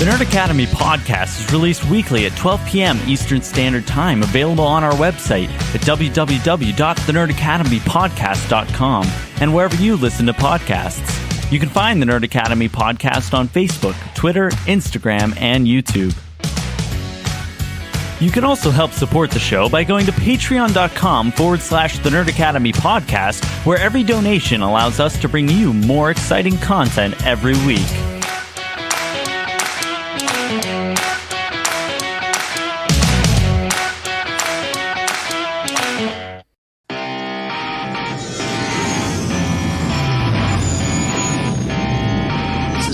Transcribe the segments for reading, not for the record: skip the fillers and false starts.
The Nerd Academy podcast is released weekly at 12 p.m. Eastern Standard Time, available on our website at www.thenerdacademypodcast.com and wherever you listen to podcasts. You can find the Nerd Academy podcast on Facebook, Twitter, Instagram, and YouTube. You can also help support the show by going to patreon.com/The Nerd Academy podcast, where every donation allows us to bring you more exciting content every week.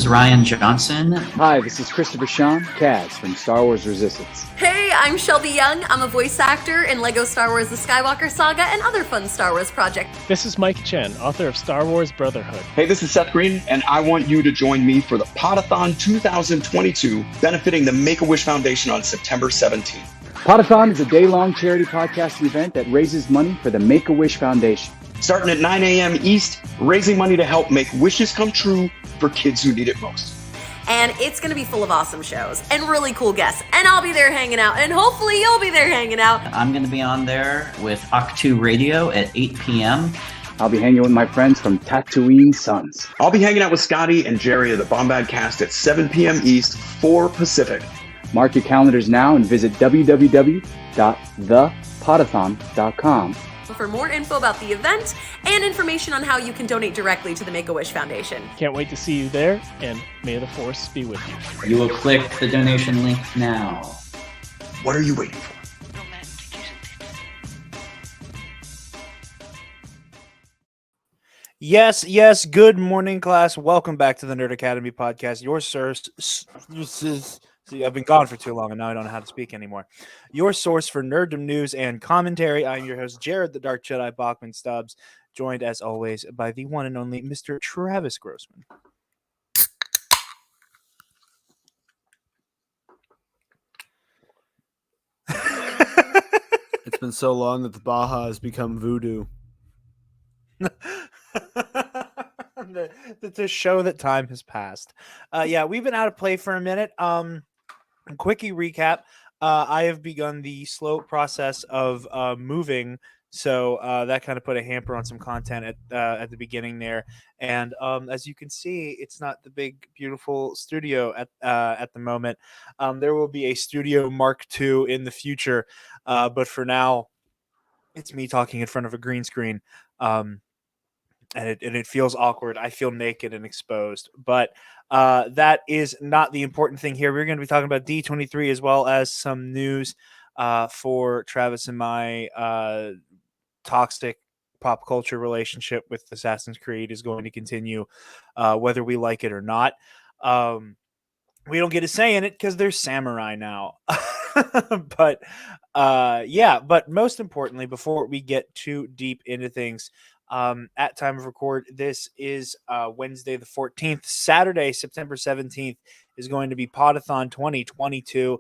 Ryan Johnson. Hi, this is Christopher Sean, Kaz from Star Wars Resistance. Hey, I'm Shelby Young. I'm a voice actor in LEGO Star Wars The Skywalker Saga and other fun Star Wars projects. This is Mike Chen, author of Star Wars Brotherhood. Hey, this is Seth Green, and I want you to join me for the Podathon 2022, benefiting the Make-A-Wish Foundation on September 17th. Podathon is a day-long charity podcasting event that raises money for the Make-A-Wish Foundation. Starting at 9 a.m. East, raising money to help make wishes come true for kids who need it most. And it's going to be full of awesome shows and really cool guests. And I'll be there hanging out. And hopefully you'll be there hanging out. I'm going to be on there with Octu Radio at 8 p.m. I'll be hanging with my friends from Tatooine Sons. I'll be hanging out with Scotty and Jerry of the Bombad Cast at 7 p.m. East, 4 Pacific. Mark your calendars now and visit www.thepodathon.com for more info about the event and information on how you can donate directly to the Make-A-Wish Foundation. Can't wait to see you there, and may the Force be with you. You will click the donation link now. What are you waiting for? Yes. Good morning, class. Welcome back to the Nerd Academy podcast. Your source. See, I've been gone for too long, and now I don't know how to speak anymore. Your source for nerddom news and commentary. I'm your host, Jarod the Dark Jedi Bachman Stubbs, joined as always by the one and only Mr. Travis Grossman. It's been so long that the Baja has become voodoo. To show that time has passed. We've been out of play for a minute. Quickie recap. I have begun the slow process of moving, so that kind of put a hamper on some content at the beginning there. And as you can see, it's not the big, beautiful studio at the moment. There will be a Studio Mark II in the future, but for now, it's me talking in front of a green screen. And it feels awkward. I feel naked and exposed, but that is not the important thing here. We're going to be talking about D23 as well as some news for Travis and my toxic pop culture relationship with Assassin's Creed is going to continue, whether we like it or not. We don't get a say in it because there's samurai now. But most importantly, before we get too deep into things, at time of record, this is Wednesday the 14th. Saturday, September 17th is going to be Podathon 2022.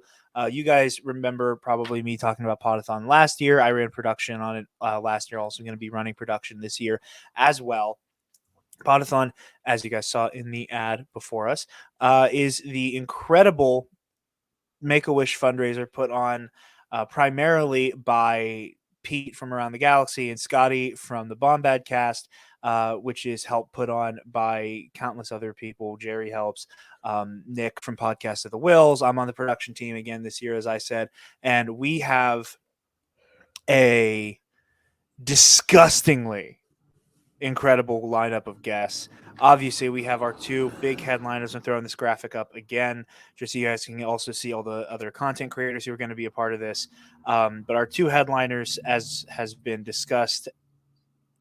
You guys remember probably me talking about Podathon last year. I ran production on it last year. Also going to be running production this year as well. Podathon, as you guys saw in the ad before us, is the incredible Make-A-Wish fundraiser put on primarily by Pete from Around the Galaxy and Scotty from the Bombad Cast, which is helped put on by countless other people. Jerry helps, Nick from Podcast of the Wills. I'm on the production team again this year, as I said, and we have a disgustingly incredible lineup of guests. Obviously, we have our two big headliners. I'm throwing this graphic up again, just so you guys can also see all the other content creators who are going to be a part of this. But our two headliners, as has been discussed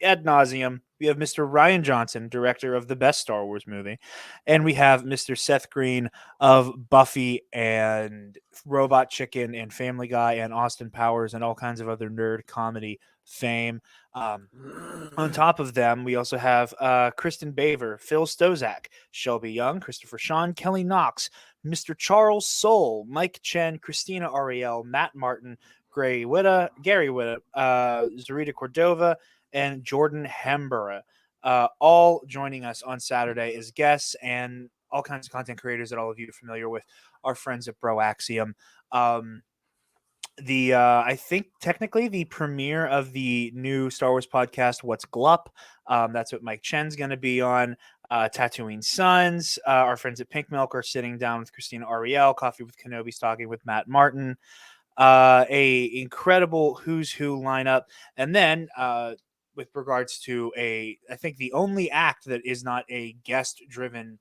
ad nauseum, we have Mr. Ryan Johnson, director of the best Star Wars movie, and we have Mr. Seth Green of Buffy and Robot Chicken and Family Guy and Austin Powers and all kinds of other nerd comedy fame. On top of them, we also have Kristen Baver, Phil Stozak, Shelby Young, Christopher Sean, Kelly Knox, Mr. Charles Soule, Mike Chen, Christina Ariel, Matt Martin, Gary Whitta, Zarita Cordova, and Jordan Hemborough, all joining us on Saturday as guests and all kinds of content creators that all of you are familiar with our friends at Broaxium. I think technically the premiere of the new Star Wars podcast, What's Glup? That's what Mike Chen's going to be on. Tatooine Sons, our friends at Pink Milk are sitting down with Christina Ariel, Coffee with Kenobi, talking with Matt Martin. A incredible who's who lineup, and then with regards to I think the only act that is not a guest-driven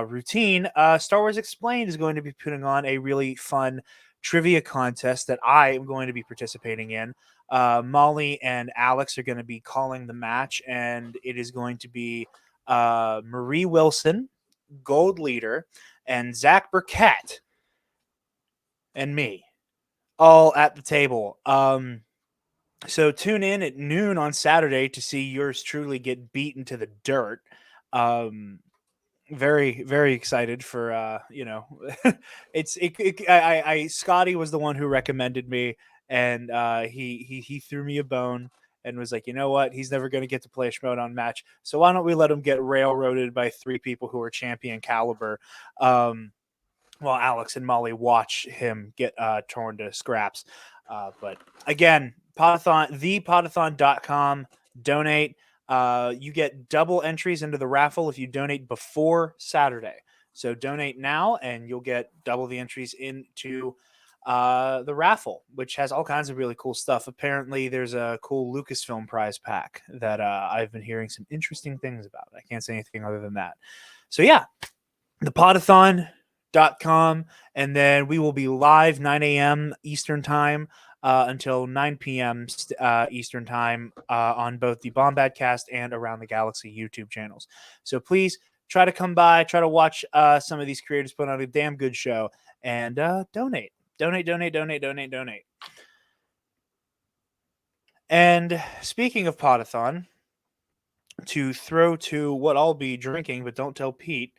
routine, Star Wars Explained is going to be putting on a really fun trivia contest that I am going to be participating in. Molly and Alex are going to be calling the match, and it is going to be Marie Wilson, Gold Leader, and Zach Burkett, and me, all at the table. So tune in at noon on Saturday to see yours truly get beaten to the dirt. Very, very excited for Scotty was the one who recommended me, and he threw me a bone and was like, you know what, he's never going to get to play a Schmodown match, so why don't we let him get railroaded by 3 people who are champion caliber, while Alex and Molly watch him get torn to scraps. But again, Podathon, thepodathon.com, donate. You get double entries into the raffle if you donate before Saturday. So donate now and you'll get double the entries into the raffle, which has all kinds of really cool stuff. Apparently there's a cool Lucasfilm prize pack that I've been hearing some interesting things about. I can't say anything other than that. So yeah, the Podathon.com, and then we will be live 9 a.m. Eastern time until 9 p.m. Eastern time on both the Bombadcast and Around the Galaxy YouTube channels. So please try to come by, try to watch some of these creators put on a damn good show, and donate. And speaking of Podathon, to throw to what I'll be drinking, but don't tell Pete,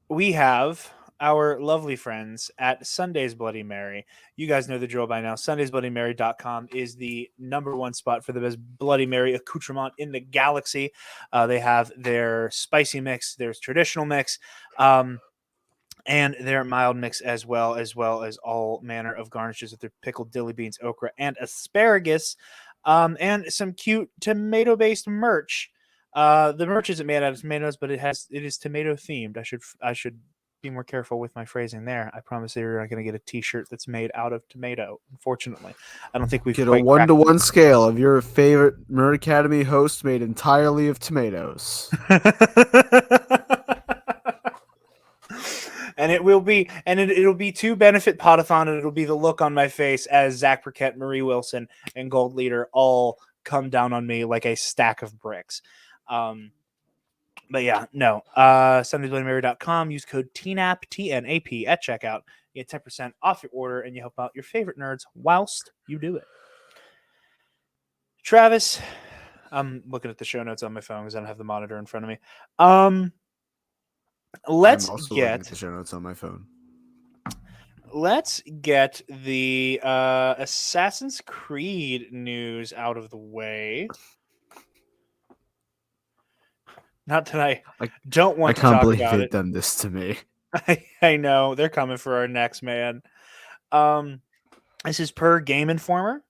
we have our lovely friends at Sunday's Bloody Mary. You guys know the drill by now. SundaysBloodyMary.com is the #1 spot for the best Bloody Mary accoutrement in the galaxy. They have their spicy mix, their traditional mix, and their mild mix as well as all manner of garnishes with their pickled dilly beans, okra, and asparagus, and some cute tomato-based merch. The merch isn't made out of tomatoes, but it is tomato themed. I should be more careful with my phrasing there. I promise you're not going to get a T-shirt that's made out of tomato. Unfortunately, I don't think we've get a 1-to-1 scale of your favorite Nerd Academy host made entirely of tomatoes. And it'll be to benefit Podathon, and it'll be the look on my face as Zach Burkett, Marie Wilson, and Gold Leader all come down on me like a stack of bricks. But yeah, no. SundaysBloodyMary.com. Use code TNAP, TNAP at checkout. You get 10% off your order, and you help out your favorite nerds whilst you do it. Travis, I'm looking at the show notes on my phone because I don't have the monitor in front of me. Let's get the show notes on my phone. Let's get the Assassin's Creed news out of the way. Not that I don't want to talk about it. I can't believe they've done this to me. I know. They're coming for our necks, man. This is per Game Informer.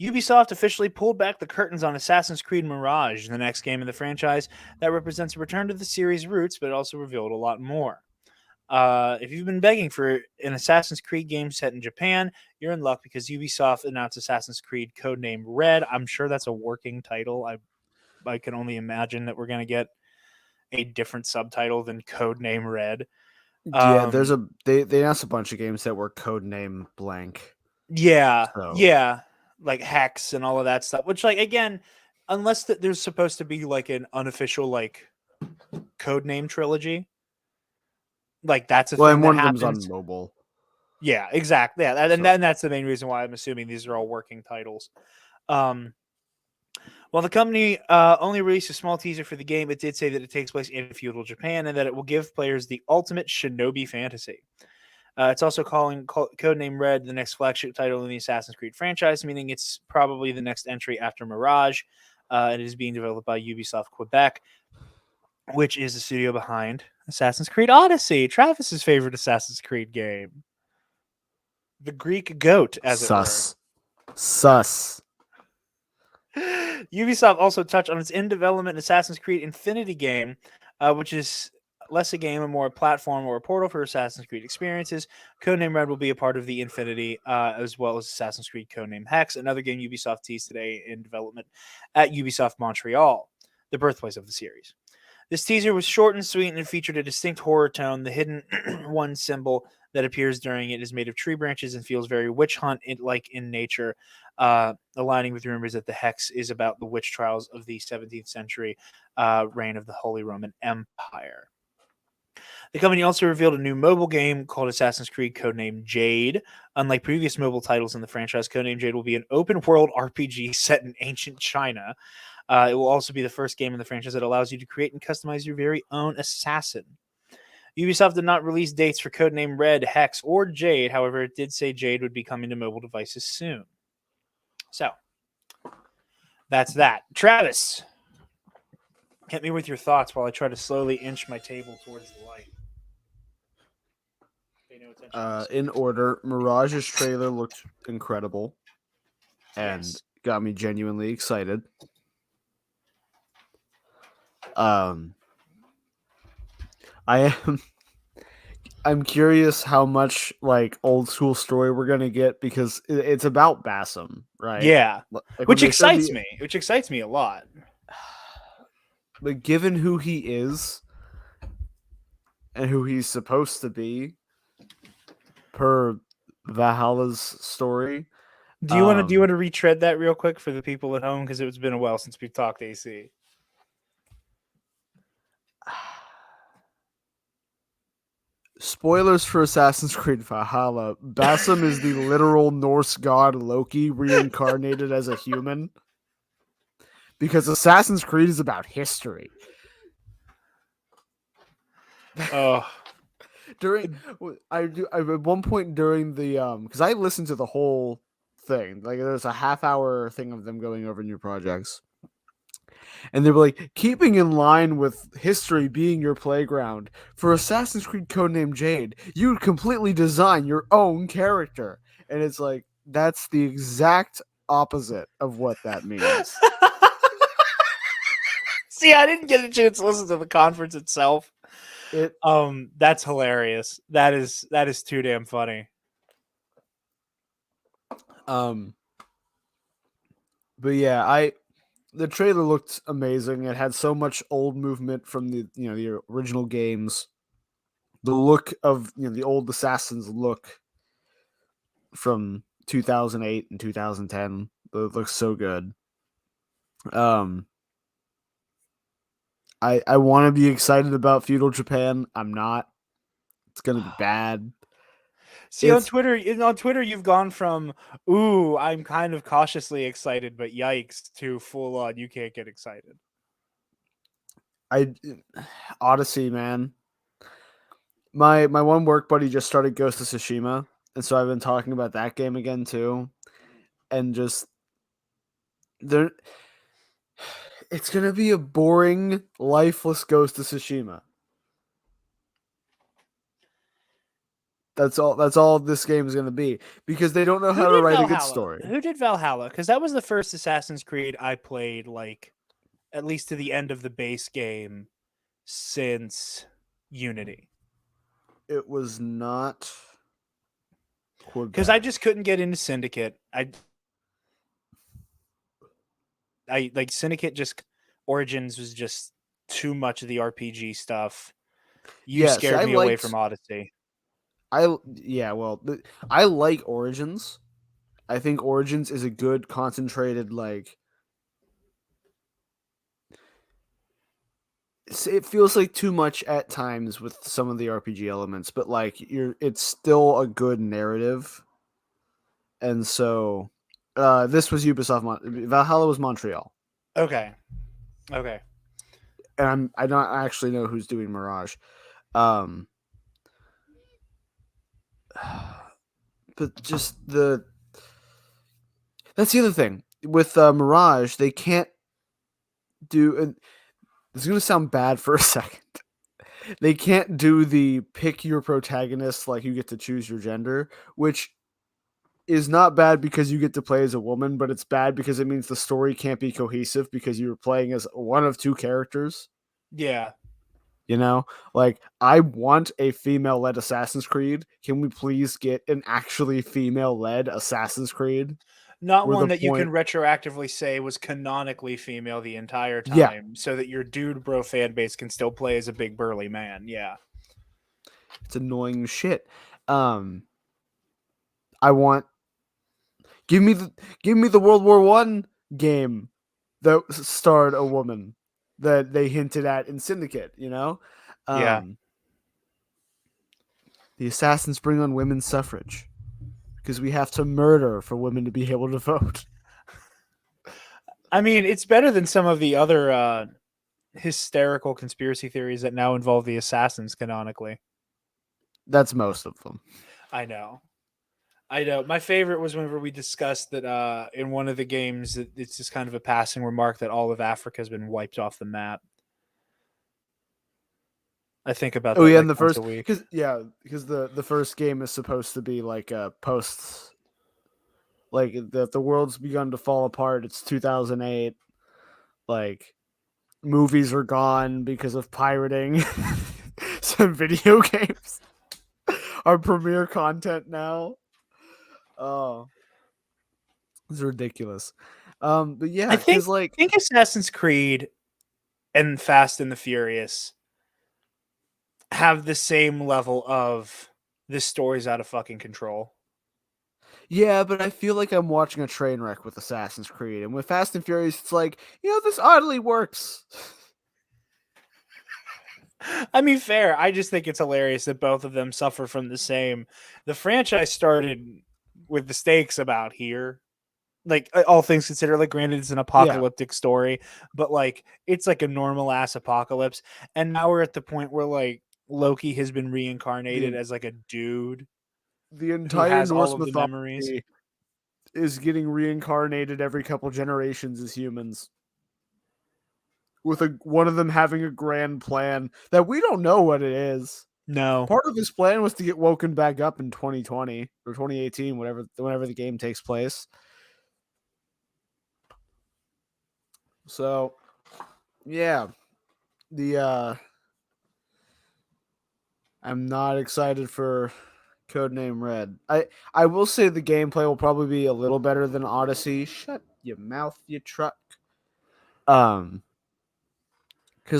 Ubisoft officially pulled back the curtains on Assassin's Creed Mirage, the next game in the franchise that represents a return to the series' roots, but it also revealed a lot more. If you've been begging for an Assassin's Creed game set in Japan, you're in luck because Ubisoft announced Assassin's Creed codename Red. I'm sure that's a working title. I can only imagine that we're going to get a different subtitle than codename Red. Yeah, they announced a bunch of games that were codename blank. Yeah, yeah. Like Hex and all of that stuff, which, like, again, unless there's supposed to be like an unofficial like codename trilogy, like that's a thing and that one happens. of them's on mobile. Yeah, exactly. Yeah, and that's the main reason why I'm assuming these are all working titles. While the company only released a small teaser for the game, it did say that it takes place in feudal Japan and that it will give players the ultimate shinobi fantasy. It's also calling codename Red the next flagship title in the Assassin's Creed franchise, meaning it's probably the next entry after Mirage. It is being developed by Ubisoft Quebec. which is the studio behind Assassin's Creed Odyssey, Travis's favorite Assassin's Creed game. The Greek goat, as it were. Sus. Ubisoft also touched on its in-development Assassin's Creed Infinity game, which is less a game and more a platform or a portal for Assassin's Creed experiences. Codename Red will be a part of the Infinity, as well as Assassin's Creed Codename Hex, another game Ubisoft teased today in development at Ubisoft Montreal, the birthplace of the series. This teaser was short and sweet, and it featured a distinct horror tone. The hidden one symbol that appears during it is made of tree branches and feels very witch hunt-like in nature, aligning with rumors that the Hex is about the witch trials of the 17th century reign of the Holy Roman Empire. The company also revealed a new mobile game called Assassin's Creed Codename Jade. Unlike previous mobile titles in the franchise, Codename Jade will be an open-world RPG set in ancient China. It will also be the first game in the franchise that allows you to create and customize your very own assassin. Ubisoft did not release dates for Codename Red, Hex, or Jade. However, it did say Jade would be coming to mobile devices soon. So, that's that. Travis, hit me with your thoughts while I try to slowly inch my table towards the light. Pay no attention. In order, Mirage's trailer looked incredible and got me genuinely excited. I'm curious how much like old school story we're gonna get because it's about Bassam, right? Yeah, Like, which excites me. Which excites me a lot. But given who he is and who he's supposed to be, per Valhalla's story, do you want to retread that real quick for the people at home because it's been a while since we've talked AC? Spoilers for Assassin's Creed Valhalla. Bassam is the literal Norse god Loki reincarnated as a human. Because Assassin's Creed is about history. Oh. At one point during the because I listened to the whole thing. Like there's a half-hour thing of them going over new projects. And they were like, keeping in line with history being your playground, for Assassin's Creed Codename Jade, you would completely design your own character. And it's like, that's the exact opposite of what that means. See, I didn't get a chance to listen to the conference itself. That's hilarious. That is too damn funny. But yeah, the trailer looked amazing. It had so much old movement from the original games. The look of the old Assassins look from 2008 and 2010. It looks so good. I want to be excited about feudal Japan. I'm not. It's gonna be bad. See, on Twitter, you've gone from "ooh, I'm kind of cautiously excited, but yikes" to full on "you can't get excited." Odyssey, man. My one work buddy just started Ghost of Tsushima, and so I've been talking about that game again too, and just it's gonna be a boring, lifeless Ghost of Tsushima. That's all this game is going to be because they don't know how to write a good story. Who did Valhalla? Because that was the first Assassin's Creed I played, like, at least to the end of the base game since Unity. It was not because I just couldn't get into Syndicate. I like Syndicate. Just Origins was just too much of the RPG stuff. You scared me away from Odyssey. I like Origins. I think Origins is a good concentrated it feels like too much at times with some of the RPG elements, but it's still a good narrative. And so this was Ubisoft. Valhalla was Montreal. Okay. And I don't actually know who's doing Mirage. But just that's the other thing with Mirage, they can't do This is gonna sound bad for a second. They can't do the pick your protagonist like you get to choose your gender, which is not bad because you get to play as a woman, but it's bad because it means the story can't be cohesive because you're playing as one of two characters. Yeah. You know, like I want a female-led Assassin's Creed. Can we please get an actually female-led Assassin's Creed? Not Where one the that you can point- retroactively say was canonically female the entire time, Yeah. so that your dude bro fan base can still play as a big burly man. Yeah. It's annoying as shit. I want give me the World War One game that starred a woman that they hinted at in Syndicate, you know? Yeah. The assassins bring on women's suffrage because we have to murder for women to be able to vote. I mean, it's better than some of the other hysterical conspiracy theories that now involve the assassins canonically. That's most of them. I know. My favorite was whenever we discussed that in one of the games, it's just kind of a passing remark that all of Africa has been wiped off the map. I think about that. Oh yeah, like in the once first a week. because the first game is supposed to be like a post, like the world's begun to fall apart. It's 2008. Like movies are gone because of pirating. Some video games are premiere content now. Oh, it's ridiculous. But yeah, I think because like I think Assassin's Creed and Fast and the Furious have the same level of this story's out of fucking control. yeah, but I feel like I'm watching a train wreck with Assassin's Creed, and with Fast and Furious, it's like this oddly works. I mean, fair. I just think it's hilarious that both of them suffer from the same. The franchise started with the stakes about here. Like all things considered, like granted it's an apocalyptic story, but like it's like a normal ass apocalypse. And now we're at the point where like Loki has been reincarnated as like a dude The who entire has all Norse of the memories. mythology is getting reincarnated every couple generations as humans. With one of them having a grand plan that we don't know what it is. No. Part of his plan was to get woken back up in 2020 or 2018, whenever the game takes place. So, yeah, I'm not excited for Codename Red. I will say the gameplay will probably be a little better than Odyssey. Shut your mouth, you truck. Because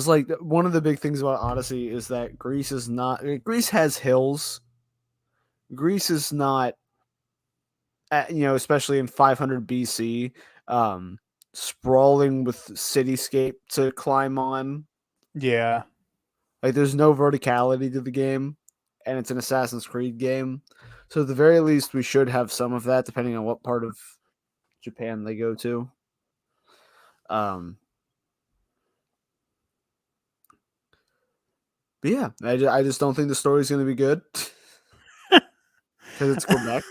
like one of the big things about Odyssey is that Greece has hills. Greece is not, especially in 500 BC, sprawling with cityscape to climb on. Yeah. Like there's no verticality to the game, and it's an Assassin's Creed game. So at the very least, we should have some of that, depending on what part of Japan they go to. But yeah, I just don't think the story's going to be good because it's Quebec.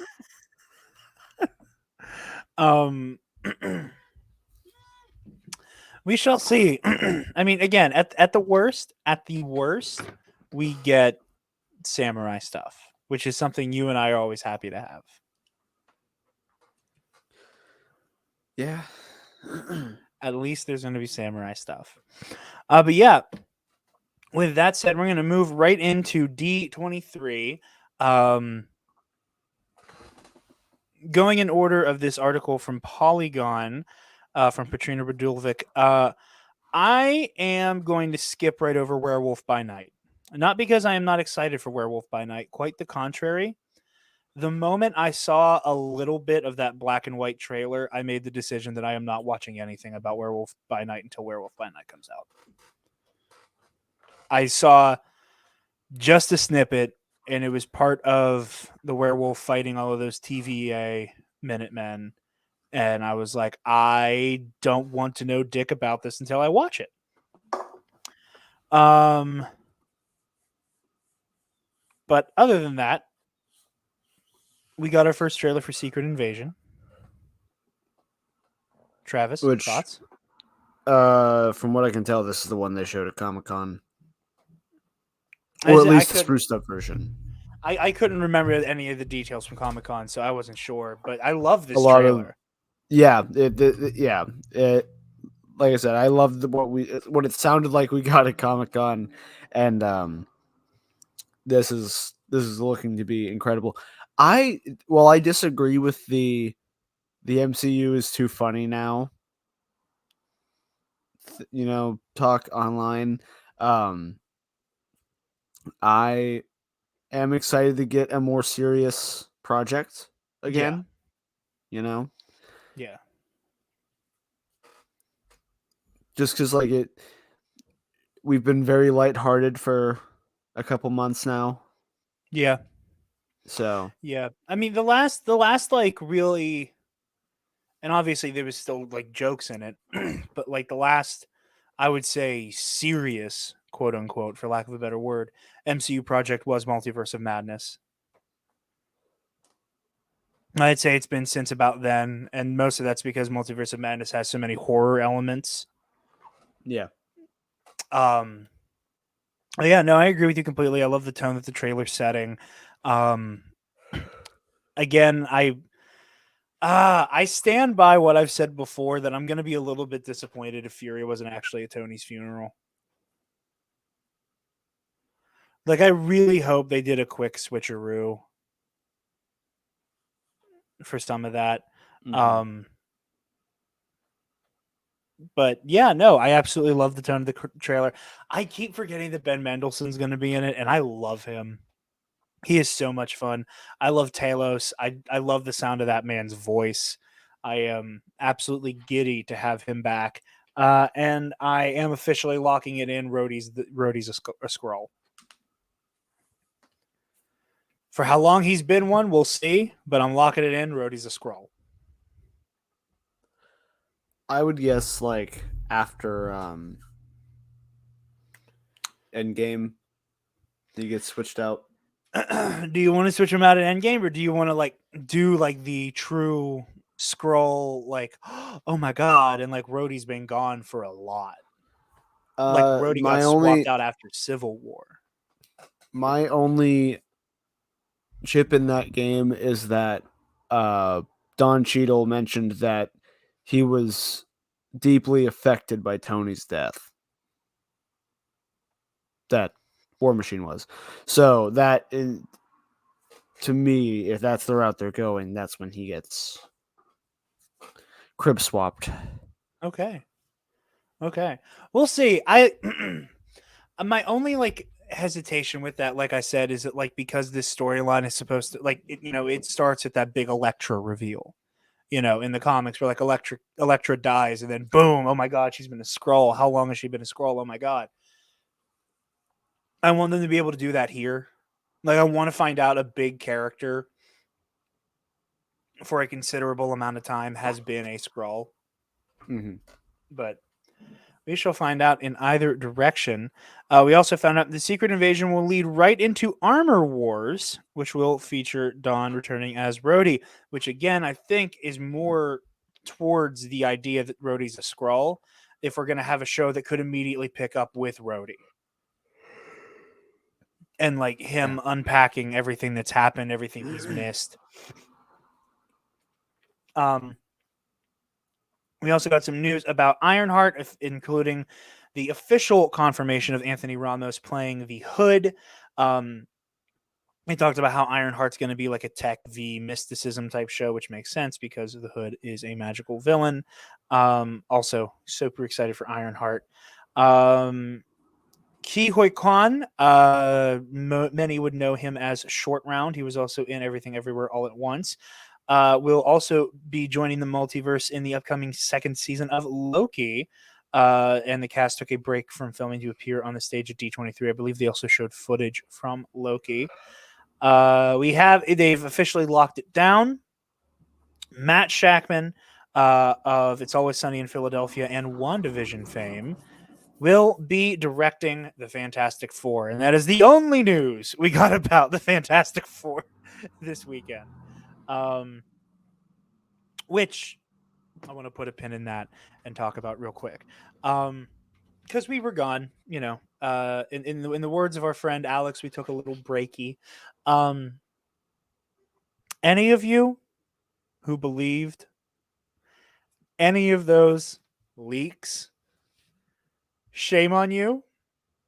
We shall see. I mean, again, at the worst, we get samurai stuff, which is something you and I are always happy to have. Yeah. At least there's going to be samurai stuff. But yeah, with that said, we're going to move right into D23. Going in order of this article from Polygon, from Petrina Radulvic, I am going to skip right over Werewolf by Night. Not because I am not excited for Werewolf by Night. Quite the contrary. The moment I saw a little bit of that black and white trailer, I made the decision that I am not watching anything about Werewolf by Night until Werewolf by Night comes out. I saw just a snippet, and it was part of the werewolf fighting all of those TVA Minutemen. And I was like, I don't want to know dick about this until I watch it. But other than that, we got our first trailer for Secret Invasion. Travis, thoughts? From what I can tell, this is the one they showed at Comic-Con. I Or at said- I least the couldn't- spruced up version. I couldn't remember any of the details from Comic-Con, so I wasn't sure. But I love this A lot of- trailer. Yeah, like I said, I loved what it sounded like we got at Comic-Con, and this is looking to be incredible. I disagree with the MCU is too funny now. Talk online. I am excited to get a more serious project again. Yeah. Just because we've been very lighthearted for a couple months now. Yeah. So Yeah. I mean, the last like really, and obviously there was still like jokes in it, but like the last, I would say, serious, quote unquote, for lack of a better word, MCU project was Multiverse of Madness. I'd say it's been since about then, and most of that's because Multiverse of Madness has so many horror elements. yeah. Yeah, no, I agree with you completely. I love the tone that the trailer's setting. Again, I stand by what I've said before, that I'm going to be a little bit disappointed if Fury wasn't actually at Tony's funeral. Like, I really hope they did a quick switcheroo for some of that. Mhm. But yeah, no, I absolutely love the tone of the trailer. I keep forgetting that Ben Mendelsohn's going to be in it, and I love him. He is so much fun. I love Talos. I love the sound of that man's voice. I am absolutely giddy to have him back. And I am officially locking it in. Rhodey's a Skrull. For how long he's been one, we'll see. But I'm locking it in. Rhodey's a Skrull. I would guess after Endgame, he gets switched out. Do you want to switch him out at Endgame, or do you want to do the true Skrull, oh my god, and Rhodey's been gone for a lot. Rhodey got swapped out after Civil War. My only chip in that game is that Don Cheadle mentioned that he was deeply affected by Tony's death. That War Machine was. So that is, to me, if that's the route they're going, that's when he gets crib swapped. Okay. We'll see. My only hesitation with that, like I said, is that because this storyline is supposed to it starts at that big Elektra reveal. In the comics where Elektra dies and then boom, oh my god, she's been a Skrull. How long has she been a Skrull? Oh my god. I want them to be able to do that here. I want to find out a big character for a considerable amount of time has been a Skrull. Mm-hmm. But we shall find out in either direction. We also found out the Secret Invasion will lead right into Armor Wars, which will feature Dawn returning as Rhodey, which again, I think is more towards the idea that Rhodey's a Skrull, if we're going to have a show that could immediately pick up with Rhodey. And him unpacking everything that's happened, everything he's missed. We also got some news about Ironheart, including the official confirmation of Anthony Ramos playing the Hood. We talked about how Ironheart's going to be like a tech v mysticism type show, which makes sense because the Hood is a magical villain. Also, super excited for Ironheart. Ki Hoi Kwan, many would know him as Short Round. He was also in Everything Everywhere All at Once. Will also be joining the multiverse in the upcoming second season of Loki. And the cast took a break from filming to appear on the stage at D23. I believe they also showed footage from Loki. They've officially locked it down. Matt Shackman of It's Always Sunny in Philadelphia and WandaVision fame will be directing the Fantastic Four. And that is the only news we got about the Fantastic Four this weekend. Which, I want to put a pin in that and talk about real quick. Because we were gone, in the words of our friend Alex, we took a little breaky. Any of you who believed any of those leaks, shame on you.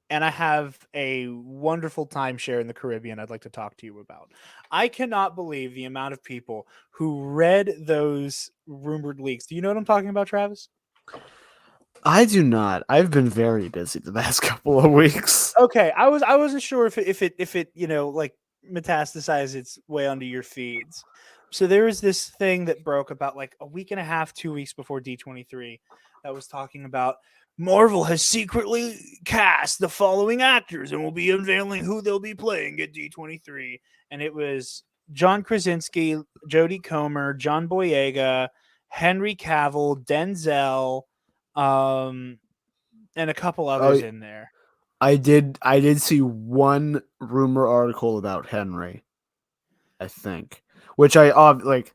And I have a wonderful timeshare in the Caribbean I'd like to talk to you about. I cannot believe the amount of people who read those rumored leaks. Do you know what I'm talking about, Travis? I do not. I've been very busy the past couple of weeks. Okay, I wasn't sure if it like metastasized its way onto your feeds. So there was this thing that broke about like a week and a half, 2 weeks before D23 that was talking about Marvel has secretly cast the following actors and will be unveiling who they'll be playing at D23. And it was John Krasinski, Jodie Comer, John Boyega, Henry Cavill, Denzel, and a couple others in there. I did see one rumor article about Henry, I think, which I like.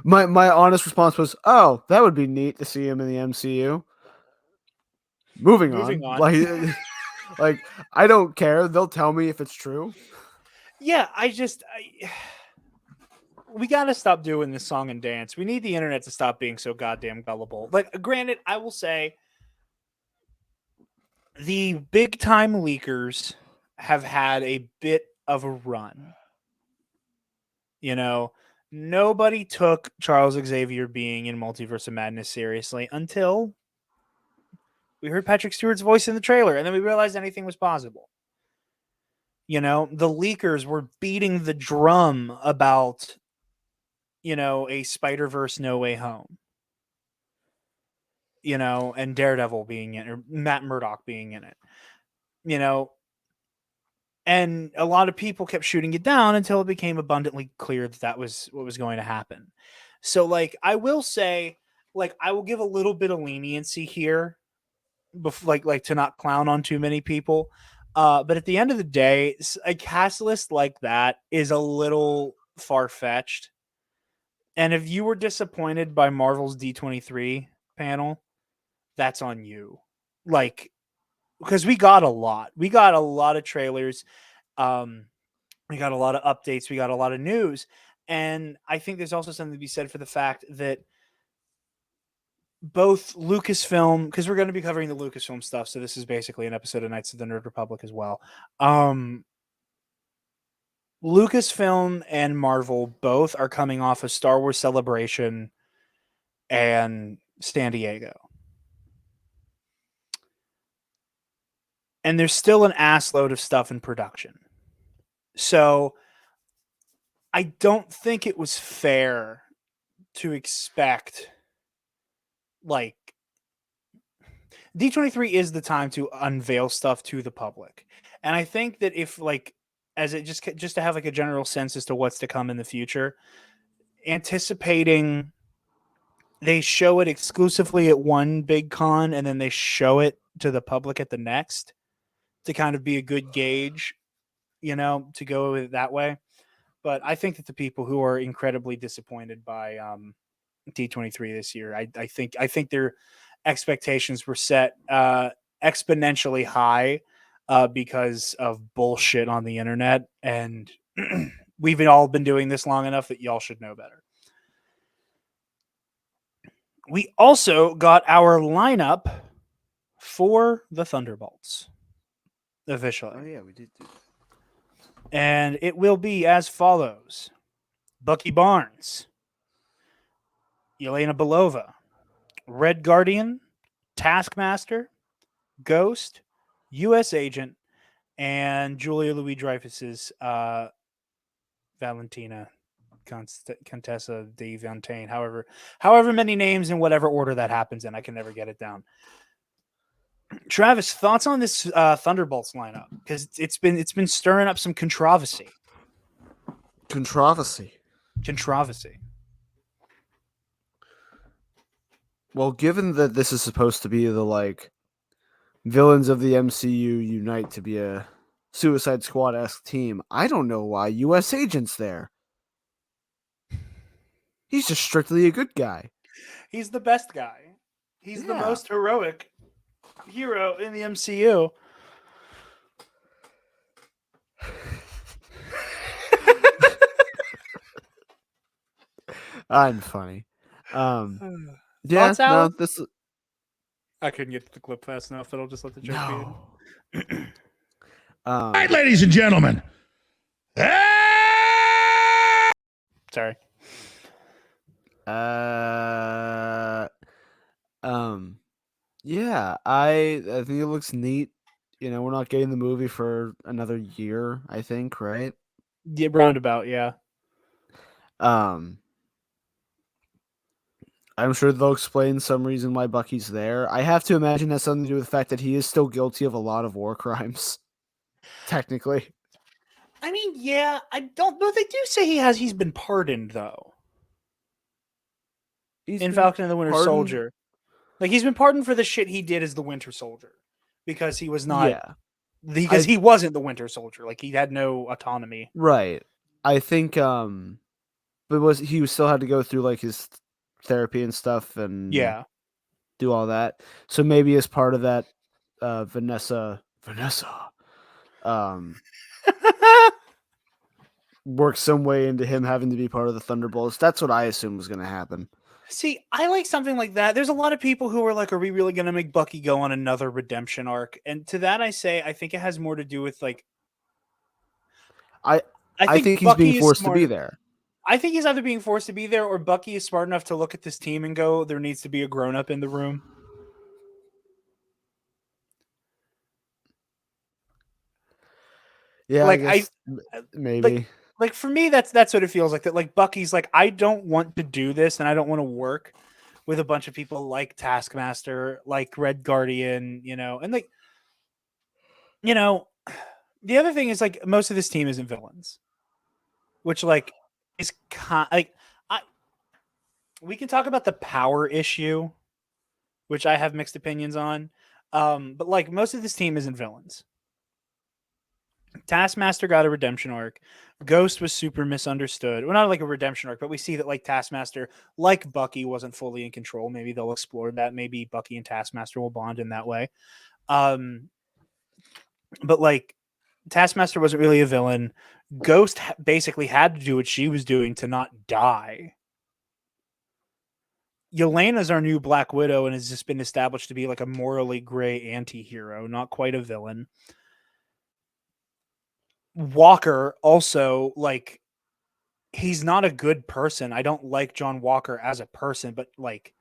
My honest response was, "Oh, that would be neat to see him in the MCU." Moving on. Like I don't care. They'll tell me if it's true. Yeah, we got to stop doing this song and dance. We need the internet to stop being so goddamn gullible. Like, granted, I will say the big time leakers have had a bit of a run. Nobody took Charles Xavier being in Multiverse of Madness seriously until we heard Patrick Stewart's voice in the trailer, and then we realized anything was possible. The leakers were beating the drum about, a Spider-Verse No Way Home. And Daredevil being in it, or Matt Murdock being in it. And a lot of people kept shooting it down until it became abundantly clear that was what was going to happen. So, like, I will say, like, I will give a little bit of leniency here, like to not clown on too many people. But at the end of the day, a cast list like that is a little far-fetched. And if you were disappointed by Marvel's D23 panel, that's on you. Like, because we got a lot. We got a lot of trailers. We got a lot of updates. We got a lot of news. And I think there's also something to be said for the fact that both Lucasfilm, because we're going to be covering the Lucasfilm stuff, so this is basically an episode of Knights of the Nerd Republic as well. Lucasfilm and Marvel both are coming off of Star Wars Celebration and San Diego. And there's still an assload of stuff in production. So I don't think it was fair to expect, like, D23 is the time to unveil stuff to the public. And I think that if, like, as it just to have like a general sense as to what's to come in the future, anticipating they show it exclusively at one big con and then they show it to the public at the next to kind of be a good gauge, to go with it that way. But I think that the people who are incredibly disappointed by D23 this year, I think their expectations were set exponentially high because of bullshit on the internet. And we've all been doing this long enough that y'all should know better. We also got our lineup for the Thunderbolts officially. Oh yeah, we did do that. And it will be as follows: Bucky Barnes, Yelena Belova, Red Guardian, Taskmaster, Ghost, U.S. Agent, and Julia Louis-Dreyfus's Valentina Contessa de Fontaine. However many names in whatever order that happens in, I can never get it down. Travis, thoughts on this Thunderbolts lineup? Because it's been stirring up some controversy. Controversy. Well, given that this is supposed to be the like villains of the MCU unite to be a Suicide Squad-esque team, I don't know why U.S. Agent's there. He's just strictly a good guy. He's the best guy. He's the Yeah. most heroic hero in the MCU. I'm funny. Yeah, Thoughts, no, Alex? this I couldn't get to the clip fast enough, but I'll just let the joke be in. no. Right, ladies and gentlemen. Sorry. Yeah, I think it looks neat. You know, we're not getting the movie for another year, I think, right? Yeah, roundabout, yeah. I'm sure they'll explain some reason why Bucky's there. I have to imagine it has something to do with the fact that he is still guilty of a lot of war crimes. Technically. I mean, yeah, I don't know. They do say he's been pardoned though. In Falcon and the Winter Soldier. Like he's been pardoned for the shit he did as the Winter Soldier. Because he was not he wasn't the Winter Soldier. Like he had no autonomy. Right. I think but he still had to go through like his therapy and stuff and do all that. So maybe as part of that Vanessa works some way into him having to be part of the Thunderbolts. That's what I assume was going to happen. See, I like something like that. There's a lot of people who are like, are we really going to make Bucky go on another redemption arc? And to that I say, I think it has more to do with like I think he's Bucky being forced to be there. I think he's either being forced to be there or Bucky is smart enough to look at this team and go, there needs to be a grown-up in the room. Yeah, like I guess maybe. Like for me, that's what it feels like. That like Bucky's like, I don't want to do this, and I don't want to work with a bunch of people like Taskmaster, like Red Guardian, and like, the other thing is like most of this team isn't villains, which like is we can talk about the power issue, which I have mixed opinions on, but like most of this team isn't villains. Taskmaster got a redemption arc. Ghost was super misunderstood. Well, not like a redemption arc, but we see that like Taskmaster, like Bucky, wasn't fully in control. Maybe they'll explore that. Maybe Bucky and Taskmaster will bond in that way. But like Taskmaster wasn't really a villain. Ghost basically had to do what she was doing to not die. Yelena's our new Black Widow and has just been established to be like a morally gray anti-hero, not quite a villain. Walker also, like, he's not a good person. I don't like John Walker as a person, but like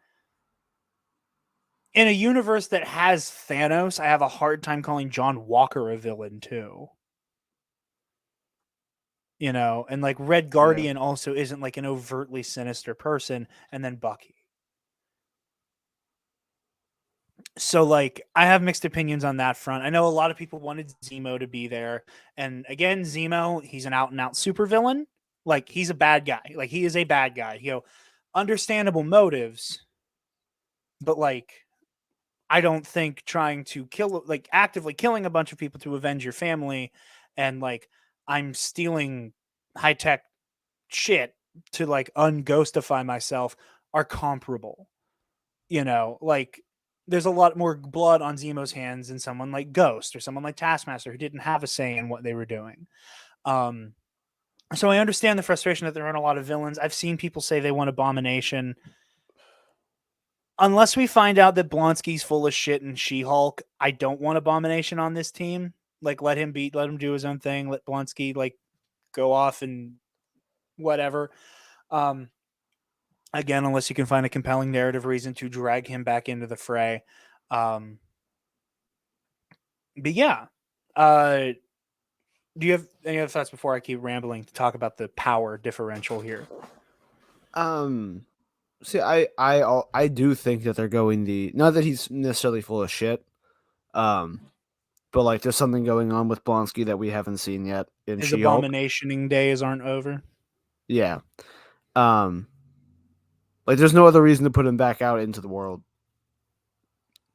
in a universe that has Thanos, I have a hard time calling John Walker a villain too. And like Red Guardian also isn't like an overtly sinister person, and then Bucky. So like I have mixed opinions on that front. I know a lot of people wanted Zemo to be there. And again, Zemo, he's an out and out supervillain. Like he's a bad guy. Like he is a bad guy. Understandable motives. But like I don't think trying to actively killing a bunch of people to avenge your family and like I'm stealing high-tech shit to like unghostify myself are comparable. Like there's a lot more blood on Zemo's hands than someone like Ghost or someone like Taskmaster who didn't have a say in what they were doing. So I understand the frustration that there aren't a lot of villains. I've seen people say they want Abomination. Unless we find out that Blonsky's full of shit and She-Hulk, I don't want Abomination on this team. Like let him do his own thing. Let Blonsky like go off and whatever. Again, unless you can find a compelling narrative reason to drag him back into the fray. But yeah. Do you have any other thoughts before I keep rambling to talk about the power differential here? See, I do think that they're going not that he's necessarily full of shit. But like there's something going on with Blonsky that we haven't seen yet in His She-Hulk. abominationing days aren't over. Yeah. Like there's no other reason to put him back out into the world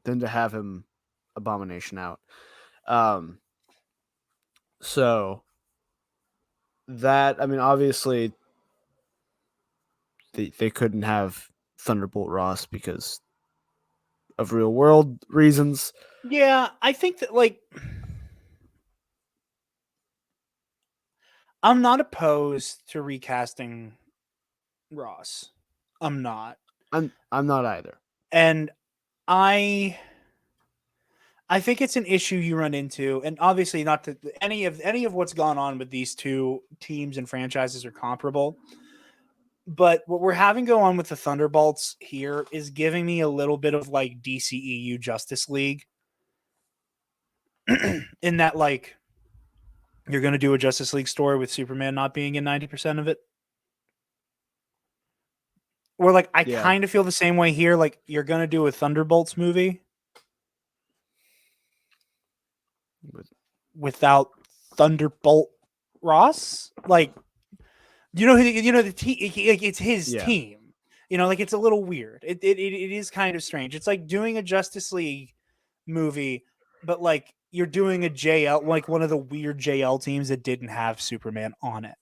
than to have him Abomination out. So that, I mean, obviously they couldn't have Thunderbolt Ross because of real world reasons. Yeah, I think that like I'm not opposed to recasting Ross. I'm not. I'm not either. And I think it's an issue you run into, and obviously not to any of what's gone on with these two teams and franchises are comparable. But what we're having go on with the Thunderbolts here is giving me a little bit of like DCEU Justice League. In that, like, you're going to do a Justice League story with Superman not being in 90% of it. Or like, I kind of feel the same way here. Like, you're going to do a Thunderbolts movie without Thunderbolt Ross. Like, the team. It's his team. Like, it's a little weird. It is kind of strange. It's like doing a Justice League movie, but like you're doing a JL, like one of the weird JL teams that didn't have Superman on it.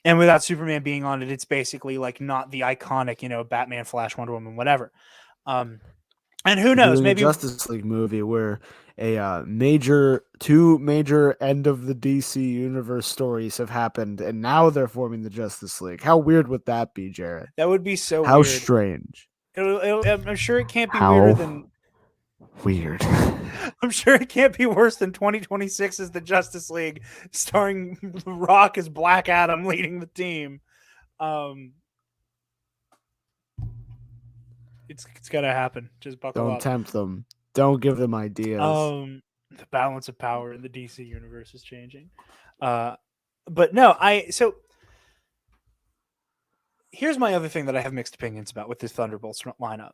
And without Superman being on it, it's basically like not the iconic, Batman, Flash, Wonder Woman, whatever. And who knows? Doing Maybe a Justice League movie where two major end of the DC universe stories have happened, and now they're forming the Justice League. How weird would that be, Jarrett? that would be so How weird. strange. I'm sure it can't be How weirder than weird. I'm sure it can't be worse than 2026 as the Justice League, starring The Rock as Black Adam leading the team. It's gonna happen. Just buckle Don't up. tempt them. Don't give them ideas. The balance of power in the DC universe is changing. But no, so here's my other thing that I have mixed opinions about with this Thunderbolts lineup.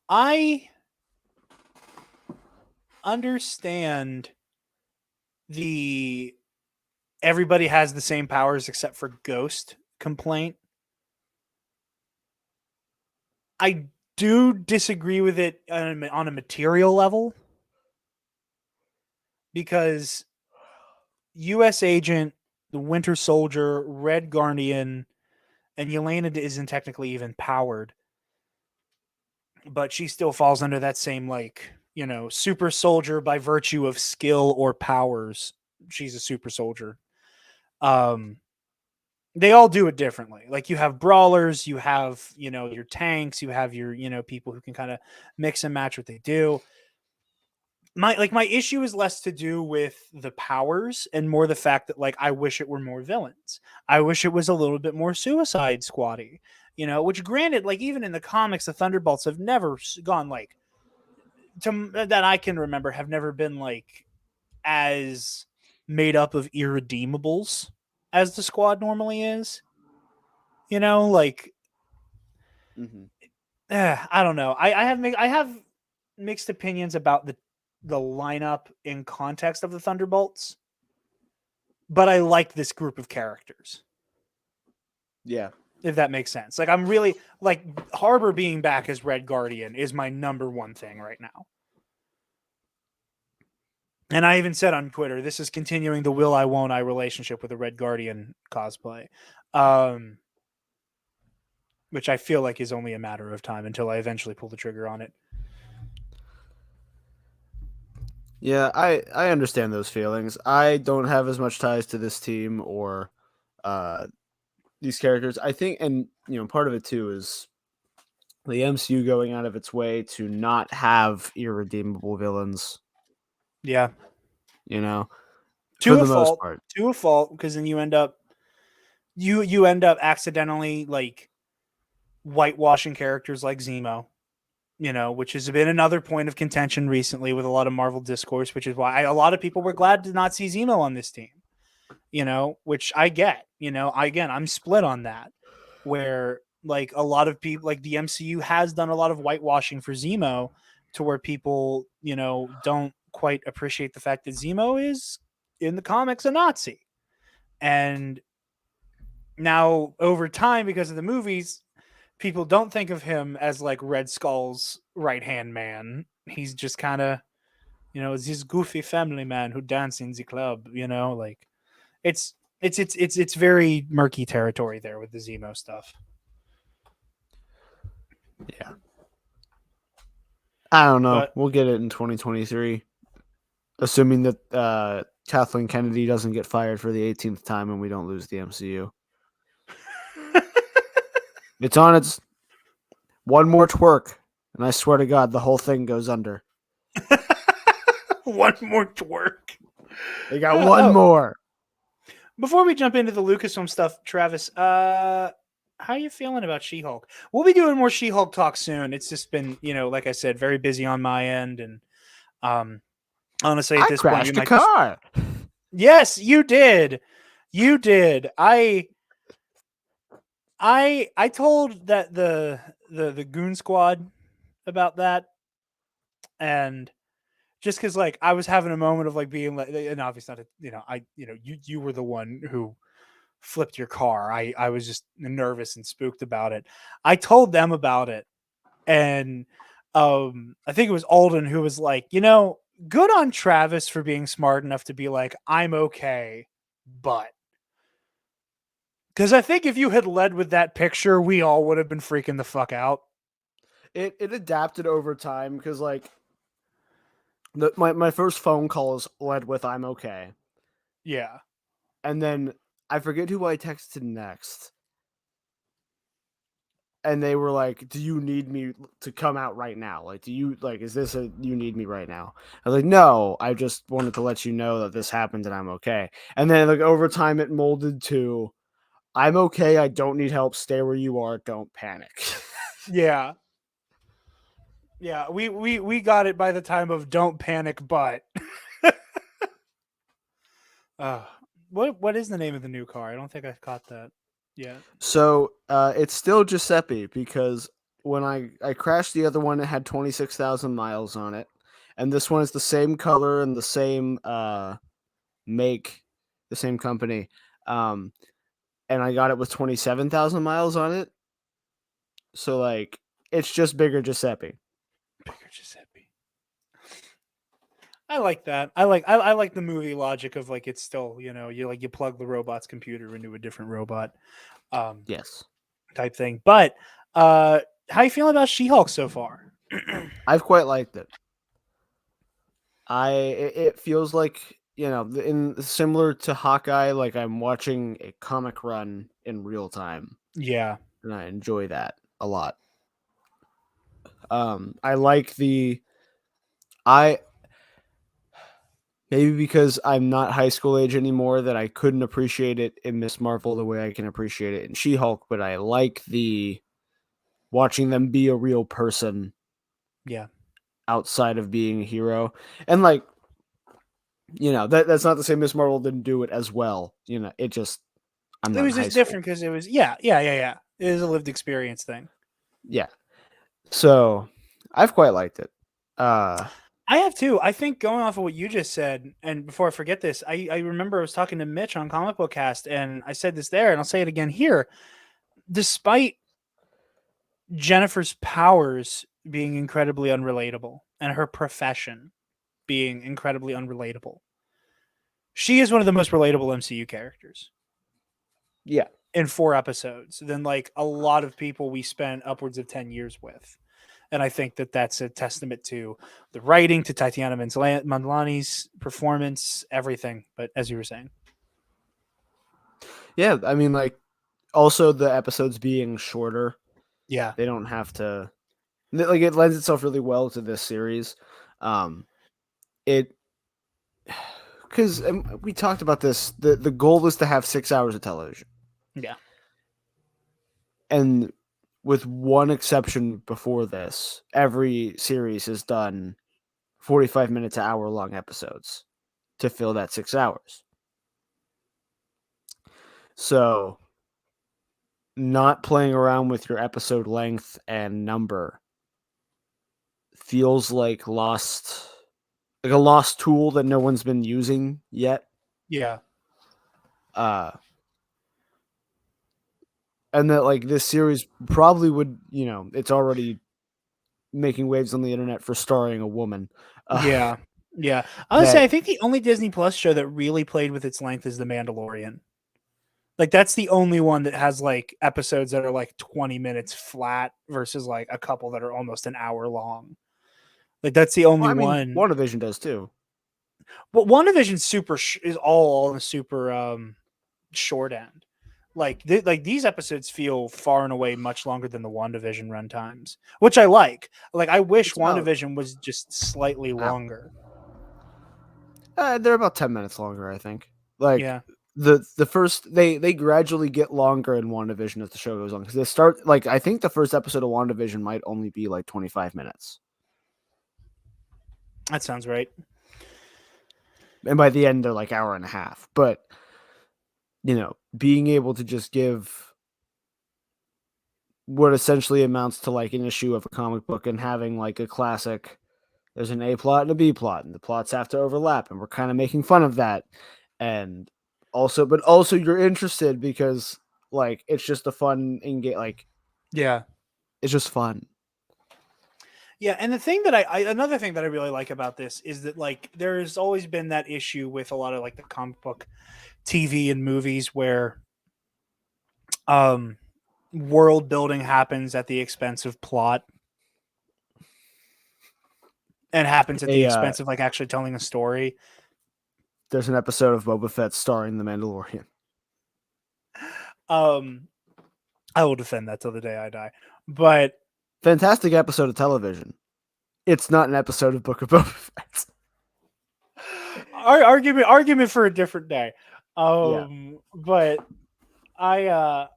I understand the everybody has the same powers except for Ghost complaint. I do disagree with it on a material level, because U.S. Agent, the Winter Soldier, Red Guardian, and Yelena isn't technically even powered, but she still falls under that same, like, super soldier by virtue of skill or powers. She's a super soldier. They all do it differently. Like, you have brawlers, you have, your tanks, you have your, people who can kind of mix and match what they do. My issue is less to do with the powers and more the fact that, like, I wish it were more villains. I wish it was a little bit more Suicide Squad-y, which, granted, like, even in the comics, the Thunderbolts have never gone, like, that I can remember, have never been, like, as made up of irredeemables as the Squad normally is. Like, I don't know. I have mixed opinions about the lineup in context of the Thunderbolts, but I like this group of characters. Yeah. If that makes sense. Like, I'm really, like, Harbor being back as Red Guardian is my number one thing right now. And I even said on Twitter, this is continuing the will I won't I relationship with the Red Guardian cosplay. Which I feel like is only a matter of time until I eventually pull the trigger on it. Yeah, I understand those feelings. I don't have as much ties to this team or these characters. I think, and part of it too is the MCU going out of its way to not have irredeemable villains. Yeah. To a fault, because then you end up accidentally, like, whitewashing characters like Zemo. Which has been another point of contention recently with a lot of Marvel discourse, which is why a lot of people were glad to not see Zemo on this team, which I get, again, I'm split on that, where, like, a lot of people, like, the MCU has done a lot of whitewashing for Zemo to where people, don't quite appreciate the fact that Zemo is in the comics a Nazi. And now over time, because of the movies, people don't think of him as, like, Red Skull's right-hand man. He's just kind of, this goofy family man who dances in the club, like, it's It's very murky territory there with the Zemo stuff. Yeah. I don't know. But- We'll get it in 2023, assuming that Kathleen Kennedy doesn't get fired for the 18th time and we don't lose the MCU. It's on its one more twerk, and I swear to God, the whole thing goes under. One more twerk. They got one more. Before we jump into the Lucasfilm stuff, Travis, how are you feeling about She-Hulk? We'll be doing more She-Hulk talk soon. It's just been, like I said, very busy on my end, and honestly, at this point, crashed a car. Yes, you did. You did. I told that the Goon Squad about that, and just because like I was having a moment of like being like, and obviously not, you were the one who flipped your car. I was just nervous and spooked about it. I told them about it, and I think it was Alden who was like, good on Travis for being smart enough to be like, I'm okay, but. Because I think if you had led with that picture, we all would have been freaking the fuck out. It adapted over time because like my first phone calls led with "I'm okay," Yeah, and then I forget who I texted next, and they were like, "Do you need me to come out right now? Like, is this you need me right now?" I was like, "No, I just wanted to let you know that this happened and I'm okay." And then like over time, it molded to, "I'm okay. I don't need help. Stay where you are. Don't panic." yeah. Yeah, we got it by the time of "Don't panic," but what is the name of the new car? I don't think I caught that yet. So it's still Giuseppe because when I crashed the other one, it had 26,000 miles on it, and this one is the same color and the same make, the same company, and I got it with 27,000 miles on it. So like it's just bigger Giuseppe. Bigger Giuseppe. I like that. I like the movie logic of like it's still you plug the robot's computer into a different robot, Yes, type thing. But how you feeling about She-Hulk so far? I've quite liked it. It feels like in similar to Hawkeye, like I'm watching a comic run in real time. Yeah, And I enjoy that a lot. I like I maybe because I'm not high school age anymore that I couldn't appreciate it in Miss Marvel the way I can appreciate it in She-Hulk, but I like the watching them be a real person. Yeah. Outside of being a hero. And like that's not to say Miss Marvel didn't do it as well. It just It was just different because it was yeah. It is a lived experience thing. Yeah. So I've quite liked it. I have too. I think going off of what you just said, and before I forget this, I remember I was talking to Mitch on Comic Book Cast, and I said this there, and I'll say it again here. Despite Jennifer's powers being incredibly unrelatable and her profession being incredibly unrelatable, she is one of the most relatable MCU characters. Yeah. In 4 episodes than like a lot of people we spent upwards of 10 years with. And I think that that's a testament to the writing, to Tatiana Maslany's performance, everything. But as you were saying. Yeah. I mean, like, also the episodes being shorter. Yeah. They don't have to, like, it lends itself really well to this series. Because we talked about this, the goal is to have 6 hours of television. Yeah. And with one exception before this, every series has done 45 minutes to hour long episodes to fill that 6 hours. So not playing around with your episode length and number feels like a lost tool that no one's been using yet. Yeah. And that like this series probably would, it's already making waves on the internet for starring a woman. Yeah. I would say I think the only Disney Plus show that really played with its length is The Mandalorian. Like that's the only one that has like episodes that are like 20 minutes flat versus like a couple that are almost an hour long. Like that's the only Well, I mean, one. WandaVision does too. But WandaVision is all on the super short end. Like these episodes feel far and away much longer than the WandaVision runtimes, which I like. Like I wish It's about- WandaVision was just slightly longer. They're about 10 minutes longer, I think. Like Yeah. the first they gradually get longer in WandaVision as the show goes on because they start like I think the first episode of WandaVision might only be like 25 minutes. That sounds right. And by the end they're like hour and a half. But being able to just give what essentially amounts to like an issue of a comic book and having like a classic, there's an A plot and a B plot, and the plots have to overlap, and we're kind of making fun of that. And also you're interested because like it's just a fun like Yeah. it's just fun. Yeah, and the thing that another thing that I really like about this is that like there's always been that issue with a lot of like the comic book TV and movies where world building happens at the expense of plot and happens at the expense of like actually telling a story. There's an episode of Boba Fett starring the Mandalorian. I will defend that till the day I die. But fantastic episode of television. It's not an episode of Book of Boba Fett. Argument for a different day. Yeah. But I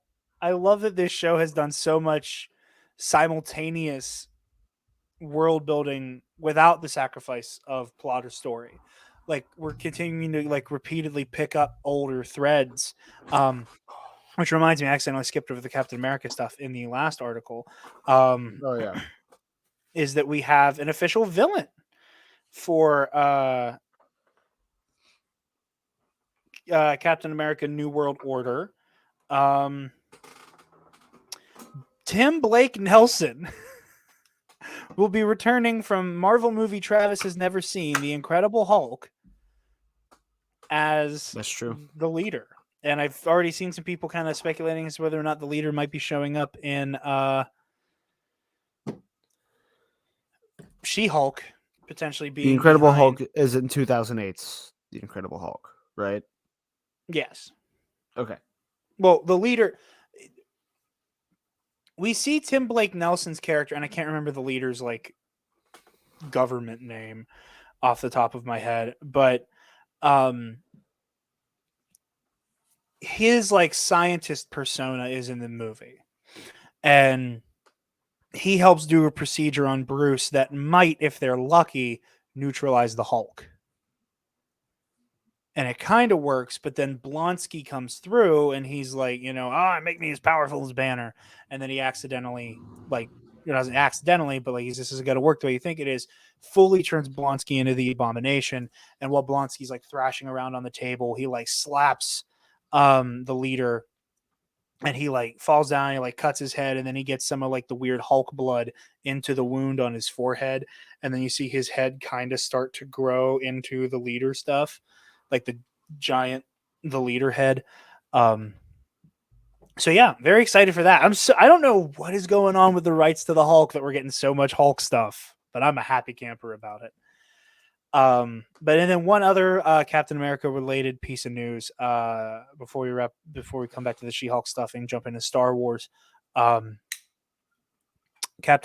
love that this show has done so much simultaneous world building without the sacrifice of plot or story. Like we're continuing to like repeatedly pick up older threads. Which reminds me, I accidentally skipped over the Captain America stuff in the last article. Oh yeah. Is that we have an official villain for Captain America New World Order. Tim Blake Nelson will be returning from Marvel movie Travis has never seen, The Incredible Hulk, as That's true. the leader. And I've already seen some people kind of speculating as to whether or not the leader might be showing up in She-Hulk, potentially being The Incredible behind... Hulk is in 2008's The Incredible Hulk, right? Yes. Okay. Well, the leader... We see Tim Blake Nelson's character, and I can't remember the leader's like government name off the top of my head, but his like scientist persona is in the movie, and he helps do a procedure on Bruce that might, if they're lucky, neutralize the Hulk. And it kind of works, but then Blonsky comes through and he's like, make me as powerful as Banner. And then he accidentally, like, it doesn't accidentally, but like, this is going to work the way you think it is, fully turns Blonsky into the Abomination. And while Blonsky's like thrashing around on the table, he like slaps the leader and he like falls down, he like cuts his head, and then he gets some of like the weird Hulk blood into the wound on his forehead. And then you see his head kind of start to grow into the leader stuff. Like the leader head. So yeah, very excited for that. I don't know what is going on with the rights to the Hulk that we're getting so much Hulk stuff, but I'm a happy camper about it. And then one other Captain America related piece of news before we come back to the She-Hulk stuff and jump into Star Wars. Captain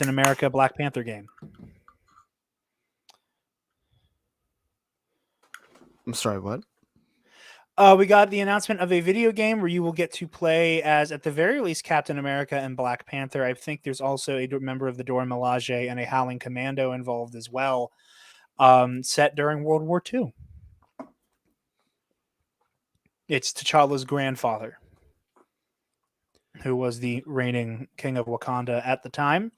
America Black Panther game. I'm sorry, what? We got the announcement of a video game where you will get to play as, at the very least, Captain America and Black Panther. I think there's also a member of the Dora Milaje and a Howling Commando involved as well, set during World War II. It's T'Challa's grandfather, who was the reigning king of Wakanda at the time.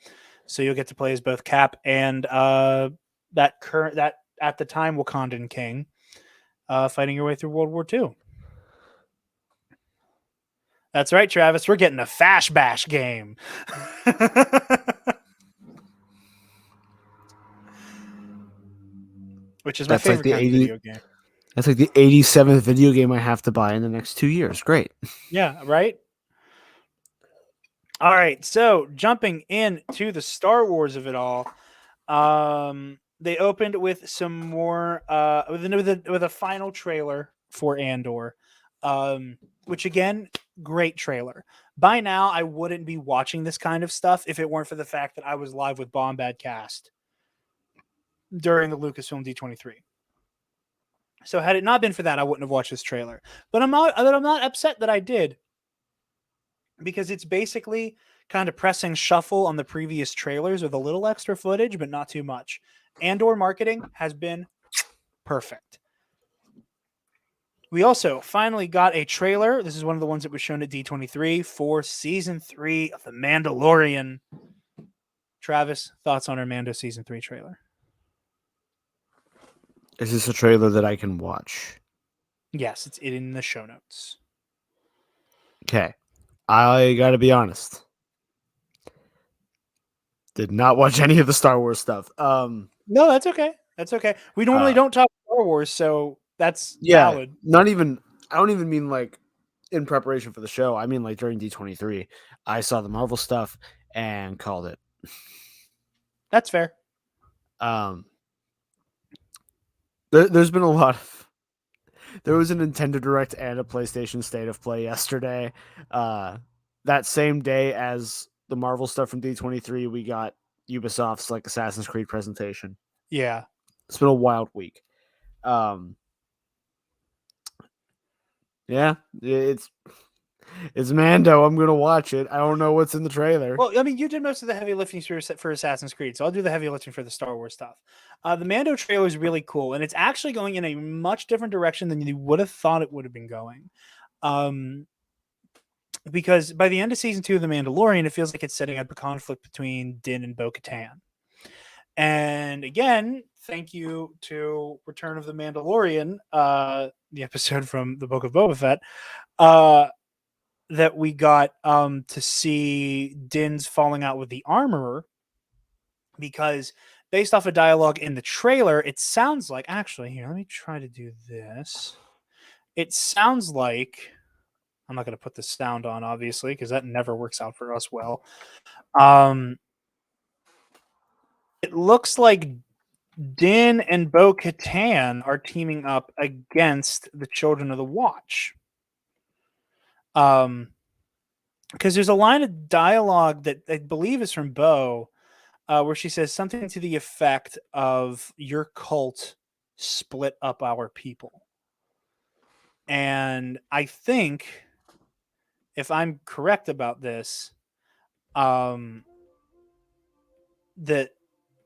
So you'll get to play as both Cap and that at the time Wakandan king. Fighting your way through World War II. That's right, Travis. We're getting a Fash Bash game. Which is my favorite kind of video game. That's like the 87th video game I have to buy in the next 2 years. Great. Yeah, right? All right, so jumping into the Star Wars of it all, they opened with some more with a final trailer for Andor, which again, great trailer. By now, I wouldn't be watching this kind of stuff if it weren't for the fact that I was live with Bombad Cast during the Lucasfilm D23. So had it not been for that, I wouldn't have watched this trailer. But I'm not upset that I did, because it's basically kind of pressing shuffle on the previous trailers with a little extra footage, but not too much. Andor marketing has been perfect. We also finally got a trailer. This is one of the ones that was shown at D23 for season 3 of The Mandalorian. Travis, thoughts on our Mando season 3 trailer? Is this a trailer that I can watch? Yes, it's in the show notes. Okay. I gotta be honest. Did not watch any of the Star Wars stuff. No, that's okay. That's okay. We normally don't talk Star Wars, so that's valid. Not even. I don't even mean like in preparation for the show. I mean like during D23, I saw the Marvel stuff and called it. That's fair. There's been a lot of. There was a Nintendo Direct and a PlayStation State of Play yesterday. That same day as the Marvel stuff from D23, we got Ubisoft's like Assassin's Creed presentation. Yeah. It's been a wild week. Yeah, it's Mando. I'm gonna watch it. I don't know what's in the trailer. Well, I mean, you did most of the heavy lifting for Assassin's Creed, so I'll do the heavy lifting for the Star Wars stuff. The Mando trailer is really cool, and it's actually going in a much different direction than you would have thought it would have been going. Because by the end of season 2 of The Mandalorian, it feels like it's setting up a conflict between Din and Bo-Katan. And again, thank you to Return of the Mandalorian, the episode from the Book of Boba Fett, that we got to see Din's falling out with the armorer, because based off a dialogue in the trailer, it sounds like, actually, here, let me try to do this. It sounds like, I'm not going to put the sound on, obviously, because that never works out for us well. It looks like Din and Bo-Katan are teaming up against the Children of the Watch. Because there's a line of dialogue that I believe is from Bo, where she says something to the effect of, "Your cult split up our people." And I think, if I'm correct about this, that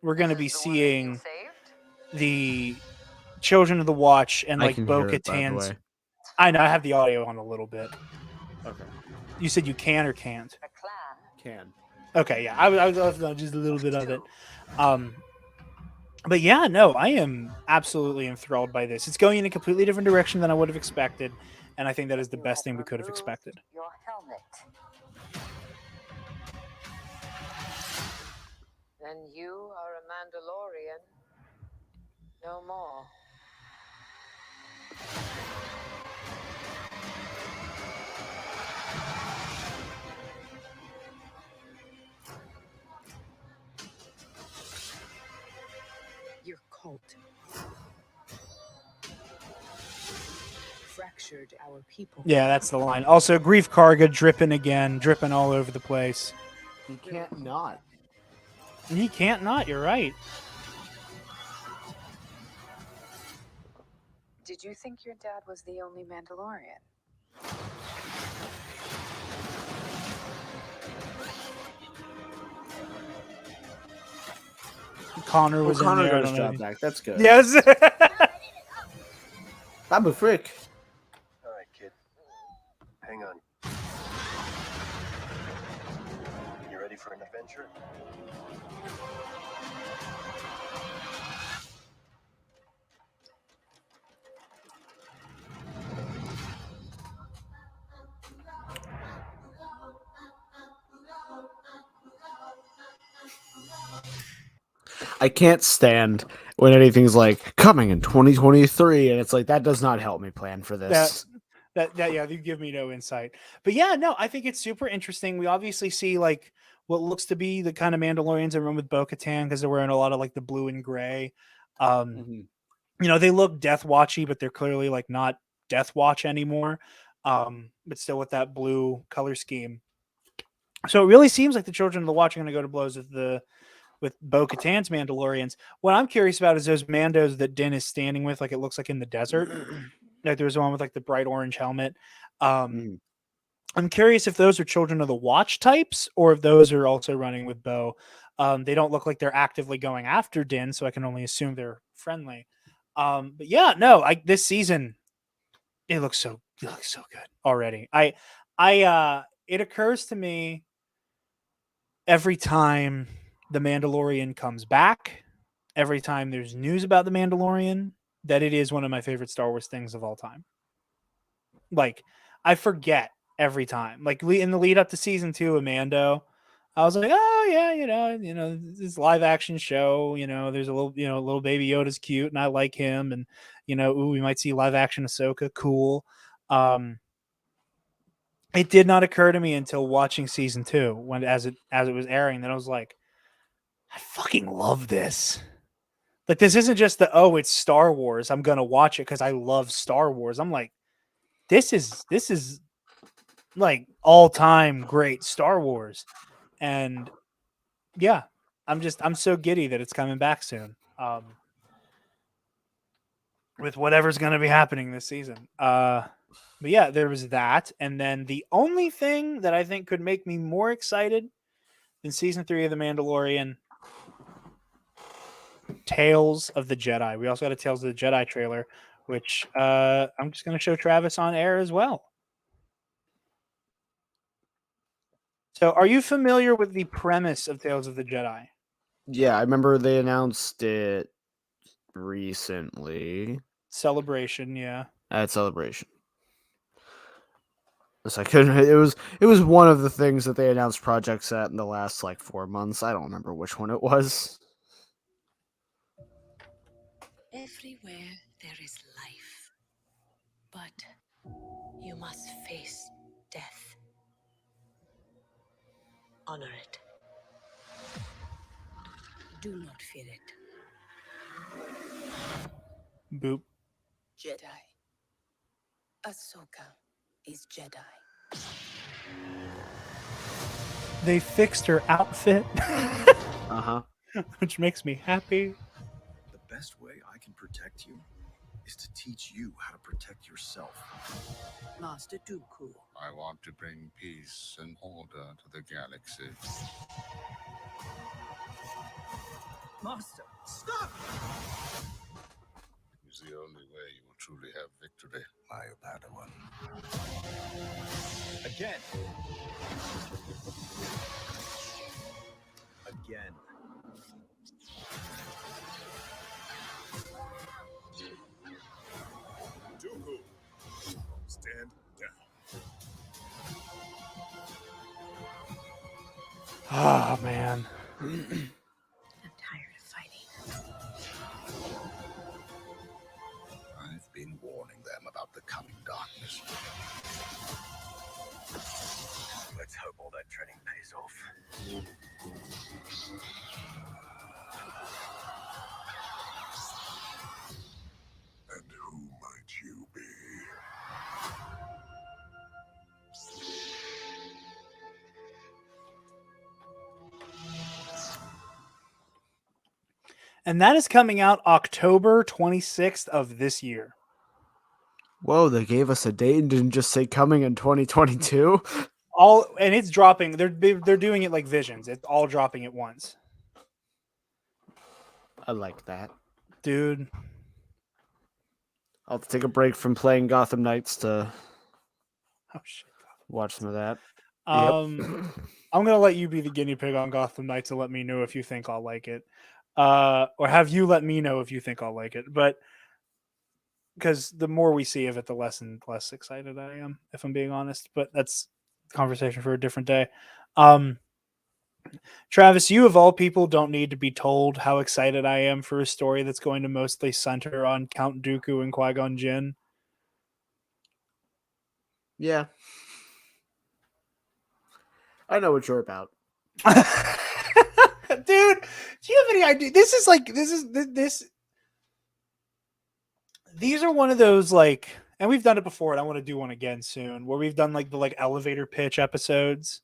we're going to be seeing the Children of the Watch and like Bo-Katan's. I know, I have the audio on a little bit. Okay. You said you can or can't? Can. Okay, yeah, I was just a little bit of it. But yeah, no, I am absolutely enthralled by this. It's going in a completely different direction than I would have expected, and I think that is the best thing we could have expected. Your helmet. Then you are a Mandalorian. No more. Your cult fractured our people. Yeah, that's the line. Also, Grief Karga dripping again, dripping all over the place. He can't not. He can't not, you're right. Did you think your dad was the only Mandalorian? Connor was in there. Got his job back. That's good. Yes. Babu Frick. All right, kid. Hang on. You ready for an adventure? I can't stand when anything's like coming in 2023, and it's like that does not help me plan for this. That yeah, you give me no insight. But yeah, no, I think it's super interesting. We obviously see like what looks to be the kind of Mandalorians I run with Bo-Katan because they're wearing a lot of like the blue and gray. You know, they look Death Watchy, but they're clearly like not Death Watch anymore. But still with that blue color scheme. So it really seems like the Children of the Watch are going to go to blows with Bo-Katan's Mandalorians. What I'm curious about is those Mandos that Din is standing with, like it looks like in the desert. Like there's one with like the bright orange helmet. I'm curious if those are Children of the Watch types or if those are also running with Bo. They don't look like they're actively going after Din, so I can only assume they're friendly. But yeah, no, this season it looks so good already. It occurs to me every time the Mandalorian comes back, every time there's news about the Mandalorian, that it is one of my favorite Star Wars things of all time. Like, I forget every time. Like, in the lead up to season 2 of Mando, I was like, oh yeah, you know, this live action show, you know, there's a little, you know, little baby Yoda's cute and I like him, and you know, ooh, we might see live action Ahsoka, cool. It did not occur to me until watching season 2 when as it was airing, that I was like, I fucking love this. Like, this isn't just it's Star Wars, I'm gonna watch it because I love Star Wars. I'm like, this is like all-time great Star Wars. And yeah, I'm so giddy that it's coming back soon. With whatever's gonna be happening this season. But yeah, there was that. And then the only thing that I think could make me more excited than season 3 of The Mandalorian, Tales of the Jedi. We also got a Tales of the Jedi trailer, which I'm just going to show Travis on air as well. So are you familiar with the premise of Tales of the Jedi? Yeah, I remember they announced it recently. Celebration, yeah. At Celebration. So I couldn't. It was one of the things that they announced projects at in the last like 4 months. I don't remember which one it was. Everywhere there is life, but you must face death. Honor it. Do not fear it. Boop. Jedi. Ahsoka is Jedi. They fixed her outfit. Uh-huh. Which makes me happy. The best way I can protect you is to teach you how to protect yourself. Master Dooku. I want to bring peace and order to the galaxy. Master, stop! It's the only way you will truly have victory. My Padawan. Again. Again. Dooku, stand down. Oh, man. I'm tired of fighting. I've been warning them about the coming darkness. Let's hope all that training pays off. And who might you be? And that is coming out October 26th of this year. Whoa, they gave us a date and didn't just say coming in 2022. And it's dropping. They're doing it like Visions. It's all dropping at once. I like that. Dude. I'll have to take a break from playing Gotham Knights to shit. Watch some of that. I'm gonna let you be the guinea pig on Gotham Knights and let me know if you think I'll like it. Or have you let me know if you think I'll like it. But because the more we see of it, the less and less excited I am, if I'm being honest. But that's a conversation for a different day. Travis, you of all people don't need to be told how excited I am for a story that's going to mostly center on Count Dooku and Qui-Gon Jinn. Yeah. I know what you're about. Dude, do you have any idea? These are one of those, like, and we've done it before, and I want to do one again soon, where we've done like the elevator pitch episodes.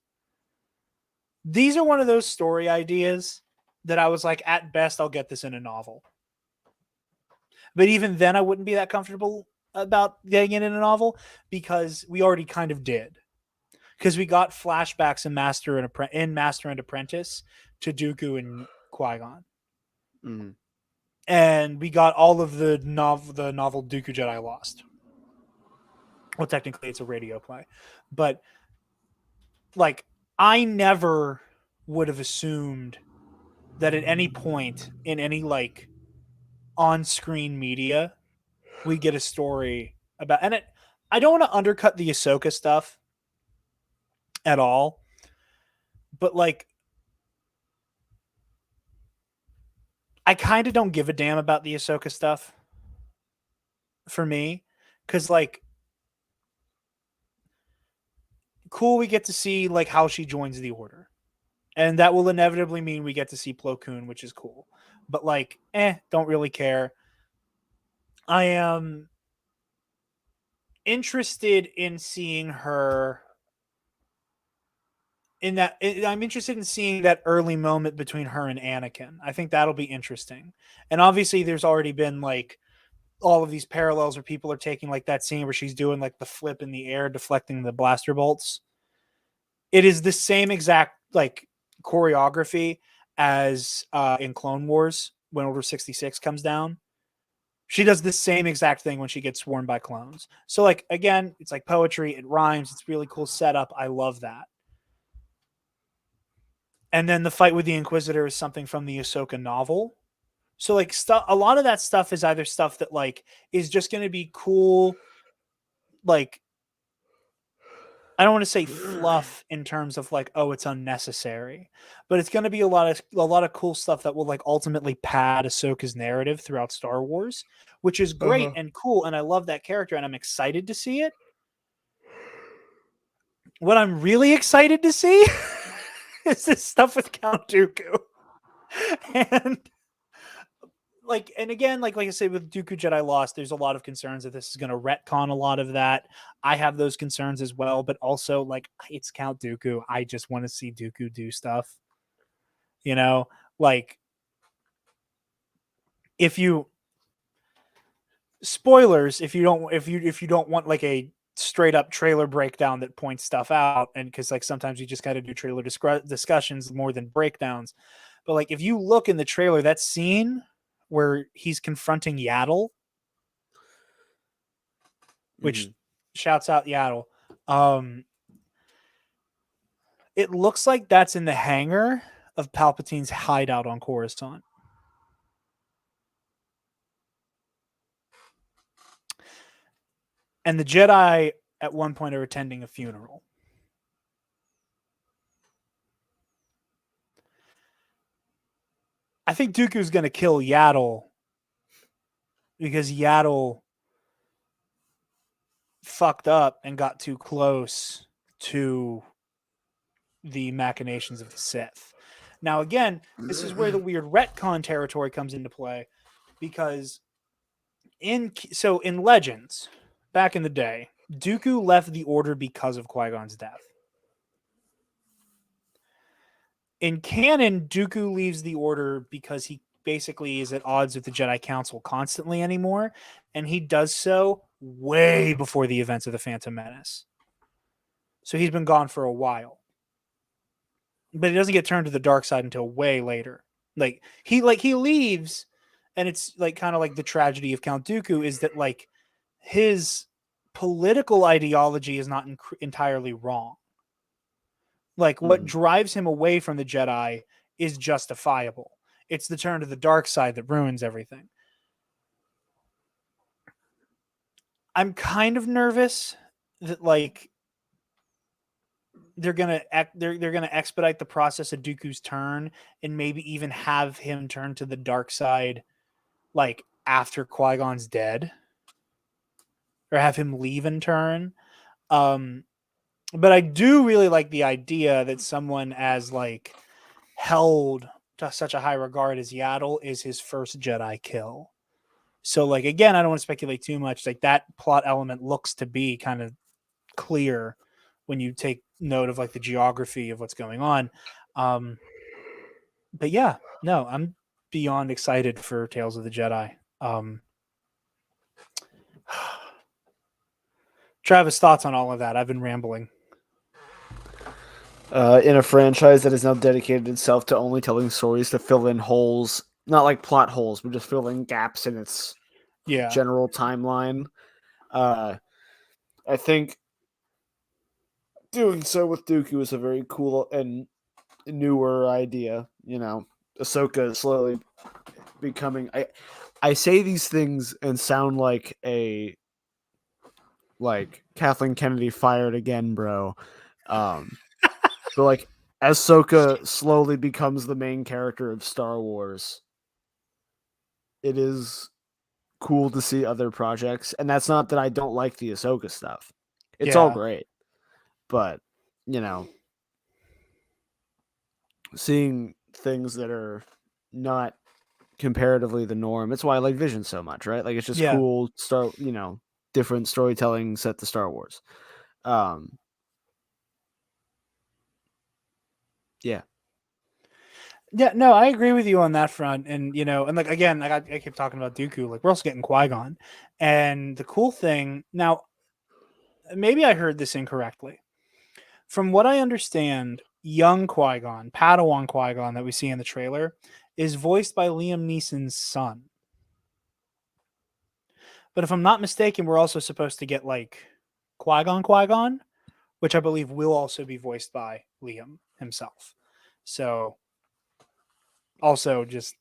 These are one of those story ideas that I was like, at best, I'll get this in a novel. But even then, I wouldn't be that comfortable about getting it in a novel because we already kind of did. Because we got flashbacks in Master and Apprentice to Dooku and Qui-Gon. Mm-hmm. And we got all of the novel Dooku Jedi Lost. Well, technically, it's a radio play. But, like, I never would have assumed that at any point in any, like, on-screen media, we get a story about... And I don't want to undercut the Ahsoka stuff at all. But, like, I kind of don't give a damn about the Ahsoka stuff for me. Because, like, cool, we get to see, like, how she joins the Order. And that will inevitably mean we get to see Plo Koon, which is cool. But, like, don't really care. I am interested in seeing her I'm interested in seeing that early moment between her and Anakin. I think that'll be interesting. And obviously there's already been, like, all of these parallels where people are taking, like, that scene where she's doing, like, the flip in the air, deflecting the blaster bolts. It is the same exact, like, choreography as in Clone Wars when Order 66 comes down. She does the same exact thing when she gets sworn by clones. So, like, again, it's like poetry. It rhymes. It's really cool setup. I love that. And then the fight with the Inquisitor is something from the Ahsoka novel. So, like, a lot of that stuff is either stuff that, like, is just going to be cool, like, I don't want to say fluff in terms of, like, oh, it's unnecessary, but it's going to be a lot of cool stuff that will, like, ultimately pad Ahsoka's narrative throughout Star Wars, which is great and cool. And I love that character and I'm excited to see it. What I'm really excited to see is this stuff with Count Dooku. And, like, and again, like I said, with Dooku Jedi Lost, there's a lot of concerns that this is going to retcon a lot of that. I have those concerns as well, but also, like, it's Count Dooku. I just want to see Dooku do stuff. You know, like, spoilers, if you don't want, like, a straight up trailer breakdown that points stuff out, and because, like, sometimes you just got to do trailer discussions more than breakdowns. But, like, if you look in the trailer, that scene where he's confronting Yaddle, which shouts out Yaddle. It looks like that's in the hangar of Palpatine's hideout on Coruscant. And the Jedi at one point are attending a funeral. I think Dooku's going to kill Yaddle because Yaddle fucked up and got too close to the machinations of the Sith. Now, again, this is where the weird retcon territory comes into play, because in Legends, back in the day, Dooku left the Order because of Qui-Gon's death. In canon, Dooku leaves the Order because he basically is at odds with the Jedi Council constantly anymore, and he does so way before the events of the Phantom Menace. So he's been gone for a while. But he doesn't get turned to the dark side until way later. He leaves, and it's, like, kind of like the tragedy of Count Dooku is that, like, his political ideology is not entirely wrong. Like, what drives him away from the Jedi is justifiable. It's the turn to the dark side that ruins everything. I'm kind of nervous that, like, they're gonna expedite the process of Dooku's turn and maybe even have him turn to the dark side, like after Qui-Gon's dead, or have him leave and turn. But I do really like the idea that someone as like held to such a high regard as Yaddle is his first Jedi kill. So like, again, I don't want to speculate too much. Like that plot element looks to be kind of clear when you take note of like the geography of what's going on. But yeah, no, I'm beyond excited for Tales of the Jedi. Travis, thoughts on all of that? I've been rambling. In a franchise that has now dedicated itself to only telling stories to fill in holes, not like plot holes, but just fill in gaps in its general timeline. I think doing so with Dooku is a very cool and newer idea. You know, Ahsoka is slowly becoming. I say these things and sound like Kathleen Kennedy fired again, bro. So like Ahsoka slowly becomes the main character of Star Wars. It is cool to see other projects, and that's not that I don't like the Ahsoka stuff. It's all great. But, you know, seeing things that are not comparatively the norm. It's why I like Vision so much, right? Like it's just cool different storytelling set to Star Wars. Yeah, no, I agree with you on that front. And, you know, and like, again, I keep talking about Dooku, like we're also getting Qui-Gon. And the cool thing now, maybe I heard this incorrectly. From what I understand, young Qui-Gon, Padawan Qui-Gon that we see in the trailer is voiced by Liam Neeson's son. But if I'm not mistaken, we're also supposed to get like Qui-Gon, which I believe will also be voiced by Liam himself. So also just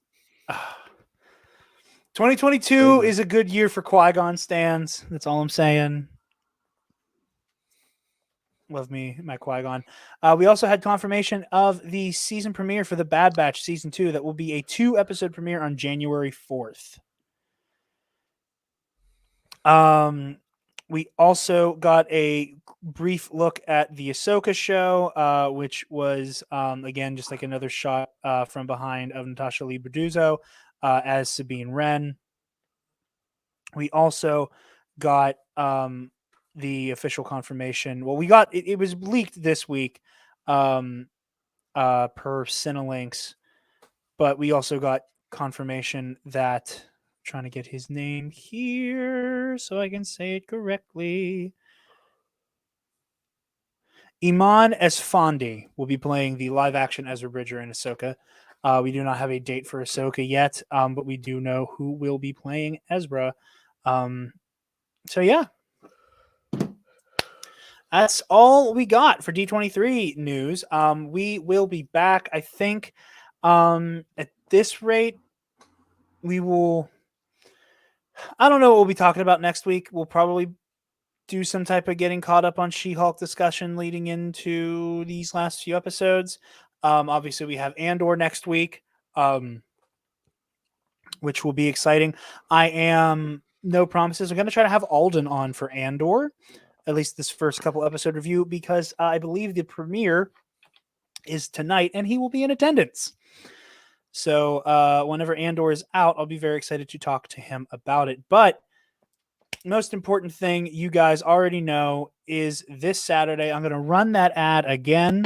2022 is a good year for Qui-Gon stans. That's all I'm saying. Love me, my Qui-Gon. We also had confirmation of the season premiere for The Bad Batch Season 2. That will be a 2-episode premiere on January 4th. We also got a brief look at the Ahsoka show, which was, again, just like another shot from behind of Natasha Lee Burduzzo as Sabine Wren. We also got the official confirmation. Well, we got it was leaked this week per Cinelinx, but we also got confirmation that trying to get his name here so I can say it correctly. Iman Esfandi will be playing the live-action Ezra Bridger in Ahsoka. We do not have a date for Ahsoka yet, but we do know who will be playing Ezra. So yeah, that's all we got for D23 news. We will be back, I think, at this rate. We will. I don't know what we'll be talking about next week. We'll probably do some type of getting caught up on She-Hulk discussion leading into these last few episodes. Obviously, we have Andor next week, which will be exciting. I am no promises. I'm going to try to have Alden on for Andor, at least this first couple episode review, because I believe the premiere is tonight, and he will be in attendance. So whenever Andor is out, I'll be very excited to talk to him about it. But most important thing you guys already know is this Saturday, I'm going to run that ad again.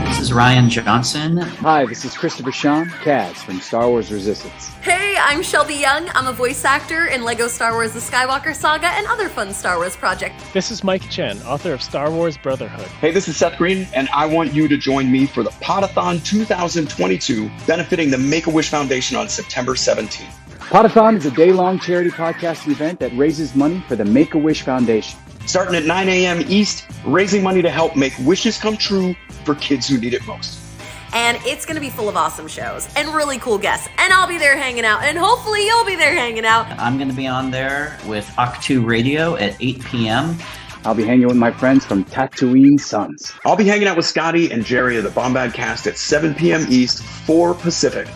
This is Ryan Johnson. Hi, this is Christopher Sean, Kaz from Star Wars Resistance. Hey, I'm Shelby Young. I'm a voice actor in LEGO Star Wars The Skywalker Saga and other fun Star Wars projects. This is Mike Chen, author of Star Wars Brotherhood. Hey, this is Seth Green, and I want you to join me for the Podathon 2022, benefiting the Make-A-Wish Foundation on September 17th. Podathon is a day-long charity podcasting event that raises money for the Make-A-Wish Foundation. Starting at 9 a.m. East, raising money to help make wishes come true for kids who need it most. and it's going to be full of awesome shows and really cool guests. And I'll be there hanging out, and hopefully you'll be there hanging out. I'm going to be on there with Octu Radio at 8 p.m. I'll be hanging with my friends from Tatooine Suns. I'll be hanging out with Scotty and Jerry of the Bombad Cast at 7 p.m. East, 4 Pacific.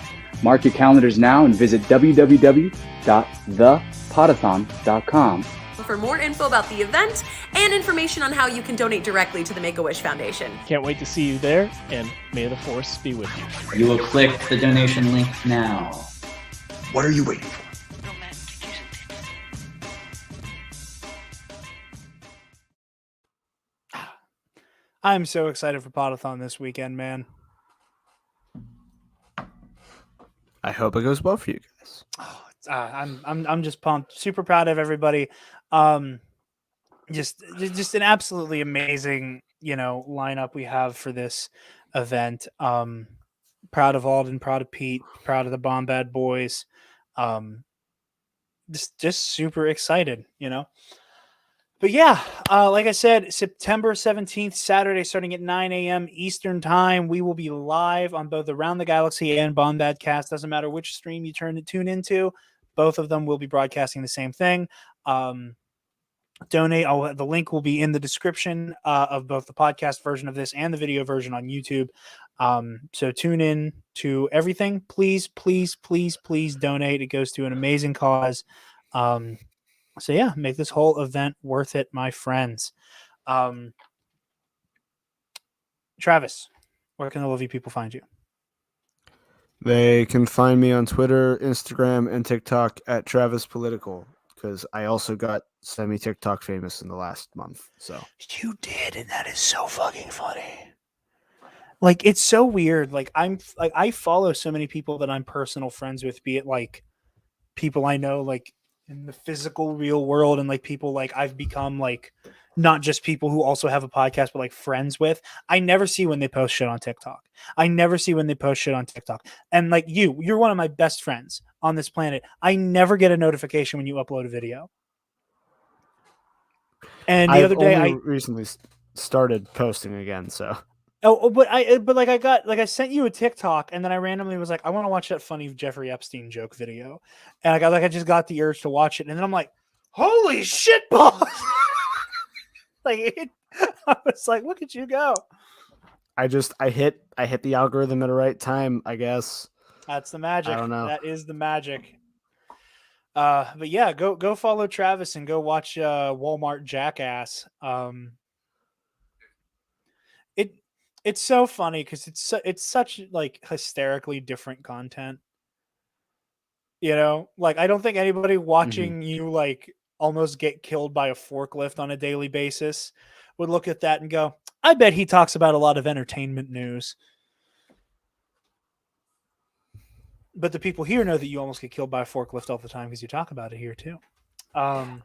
Mark your calendars now and visit www.thepodathon.com for more info about the event and information on how you can donate directly to the Make-A-Wish Foundation. Can't wait to see you there, and may the Force be with you. You will click the donation link now. What are you waiting for? I'm so excited for Podathon this weekend, man. I hope it goes well for you guys. I'm just pumped. Super proud of everybody. Just an absolutely amazing, lineup we have for this event. Proud of Alden, proud of Pete, proud of the Bombad boys. Just super excited, But yeah, like I said, September 17th, Saturday, starting at 9 a.m. Eastern time, we will be live on both Around the Galaxy and Bombad Cast. Doesn't matter which stream you tune into. Both of them will be broadcasting the same thing. Donate. The link will be in the description of both the podcast version of this and the video version on YouTube. So tune in to everything. Please, please, please, please donate. It goes to an amazing cause. So yeah, make this whole event worth it, my friends. Travis, where can the lovely people find you? They can find me on Twitter, Instagram, and TikTok at Travis Political, because I also got semi-TikTok famous in the last month. So you did, and that is so fucking funny. Like, it's so weird. Like, I follow so many people that I'm personal friends with, be it like people I know, like in the physical real world, and like people like I've become like not just people who also have a podcast, but like friends with. I never see when they post shit on TikTok. And like you're one of my best friends on this planet. I never get a notification when you upload a video. And the other day, I recently started posting again. So but I sent you a TikTok, and then I randomly was like, I want to watch that funny Jeffrey Epstein joke video, and I just got the urge to watch it, and then I'm like, holy shit balls! I was like, look at you go. I hit the algorithm at the right time, I guess. That's the magic. I don't know. That is the magic. But yeah, go follow Travis and go watch Walmart Jackass. It's so funny because it's such like hysterically different content. Like I don't think anybody watching you like almost get killed by a forklift on a daily basis would look at that and go, I bet he talks about a lot of entertainment news. But the people here know that you almost get killed by a forklift all the time because you talk about it here too. The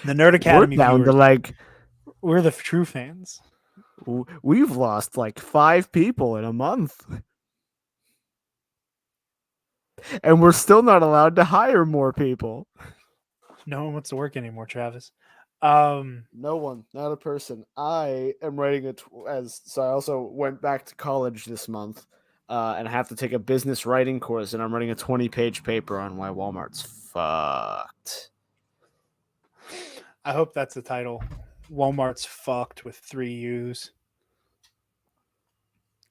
Nerd Academy viewers, we're the true fans. We've lost like 5 people in a month. And we're still not allowed to hire more people. No one wants to work anymore, Travis. No one, not a person. I am writing so I also went back to college this month, and I have to take a business writing course, and I'm writing a 20-page paper on why Walmart's fucked. I hope that's the title. Walmart's fucked with 3 U's.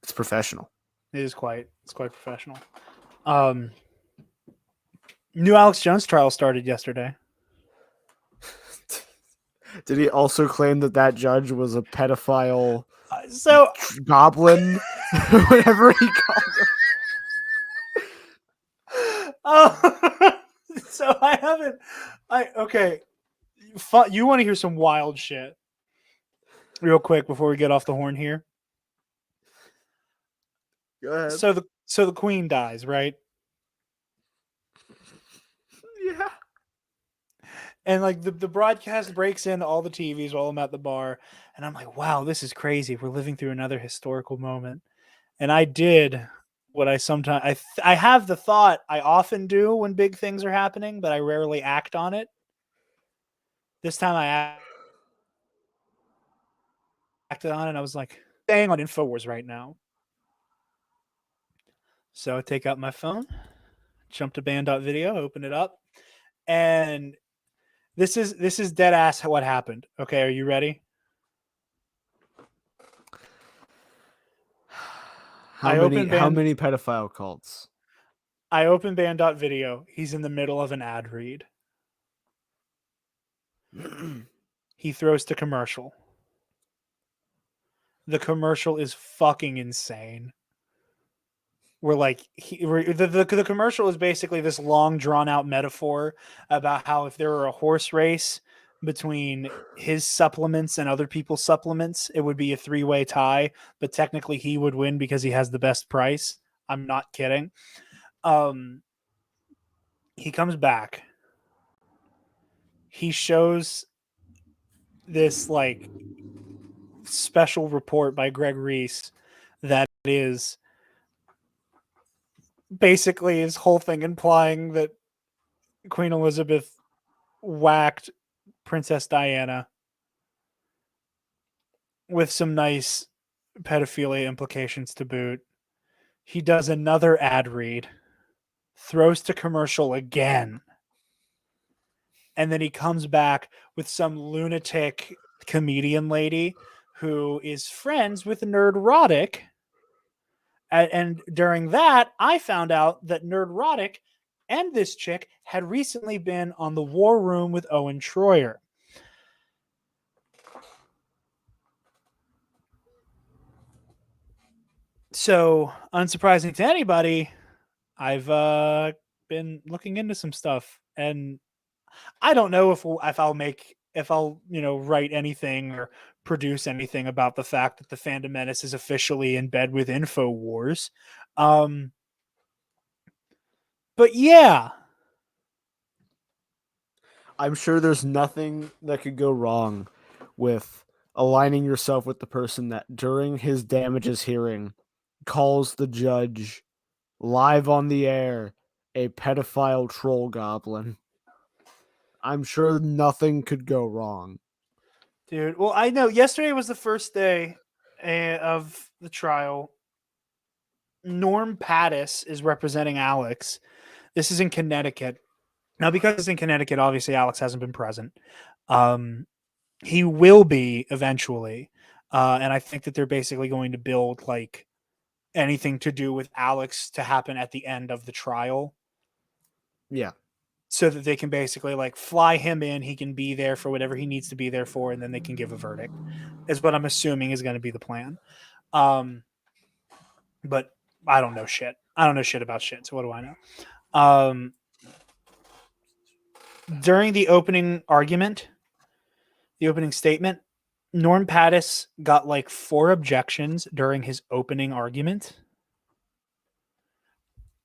It's professional. It's quite professional. New Alex Jones trial started yesterday. Did he also claim that judge was a pedophile goblin? Whatever he called him. So okay. You want to hear some wild shit real quick before we get off the horn here? Go ahead. So the queen dies, right? Yeah. And like the broadcast breaks into all the TVs while I'm at the bar, and I'm like, wow, this is crazy. We're living through another historical moment. And I did what I sometimes I have the thought I often do when big things are happening, but I rarely act on it. This time I acted on it, and I was like, staying on InfoWars right now. So I take out my phone, jump to band.video, open it up, and this is dead ass what happened. Okay, are you ready? How many pedophile cults? I open band.video. He's in the middle of an ad read. He throws to commercial. The commercial is fucking insane. The commercial is basically this long drawn out metaphor about how if there were a horse race between his supplements and other people's supplements, it would be a 3-way tie, but technically he would win because he has the best price. I'm not kidding. He comes back. He shows this like special report by Greg Reese that is basically his whole thing implying that Queen Elizabeth whacked Princess Diana with some nice pedophilia implications to boot. He does another ad read, throws to commercial again, and then he comes back with some lunatic comedian lady who is friends with Nerdrotic. And during that, I found out that Nerdrotic and this chick had recently been on the War Room with Owen Troyer. So, unsurprising to anybody, I've been looking into some stuff, and I don't know if I'll write anything or produce anything about the fact that the Fandom Menace is officially in bed with InfoWars. But yeah, I'm sure there's nothing that could go wrong with aligning yourself with the person that during his damages hearing calls the judge live on the air a pedophile troll goblin. I'm sure nothing could go wrong. dude. Well, I know yesterday was the first day of the trial. Norm Pattis is representing Alex. This is in Connecticut. Now, because it's in Connecticut, obviously Alex hasn't been present. He will be eventually. And I think that they're basically going to build like anything to do with Alex to happen at the end of the trial. Yeah. So that they can basically like fly him in. He can be there for whatever he needs to be there for. And then they can give a verdict is what I'm assuming is going to be the plan. But I don't know shit. I don't know shit about shit. So what do I know? During the opening argument, the opening statement, Norm Pattis got like 4 objections during his opening argument.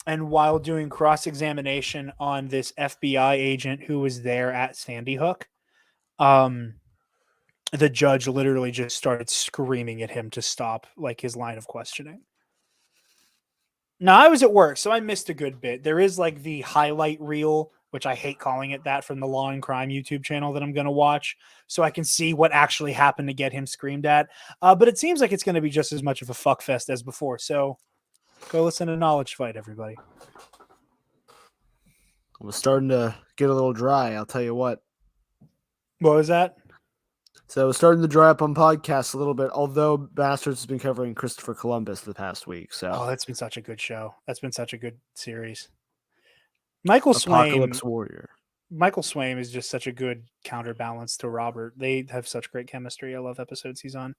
And while doing cross-examination on this FBI agent who was there at Sandy Hook, the judge literally just started screaming at him to stop like his line of questioning. Now, I was at work, so I missed a good bit. There is like the highlight reel, which I hate calling it that, from the Law and Crime YouTube channel that I'm going to watch, so I can see what actually happened to get him screamed at. But it seems like it's going to be just as much of a fuckfest as before. So go listen to Knowledge Fight, everybody. I was starting to get a little dry, I'll tell you what. What was that? So I was starting to dry up on podcasts a little bit, although Bastards has been covering Christopher Columbus the past week. So that's been such a good show. That's been such a good series. Michael Apocalypse Swaim, Warrior. Michael Swaim is just such a good counterbalance to Robert. They have such great chemistry. I love episodes he's on.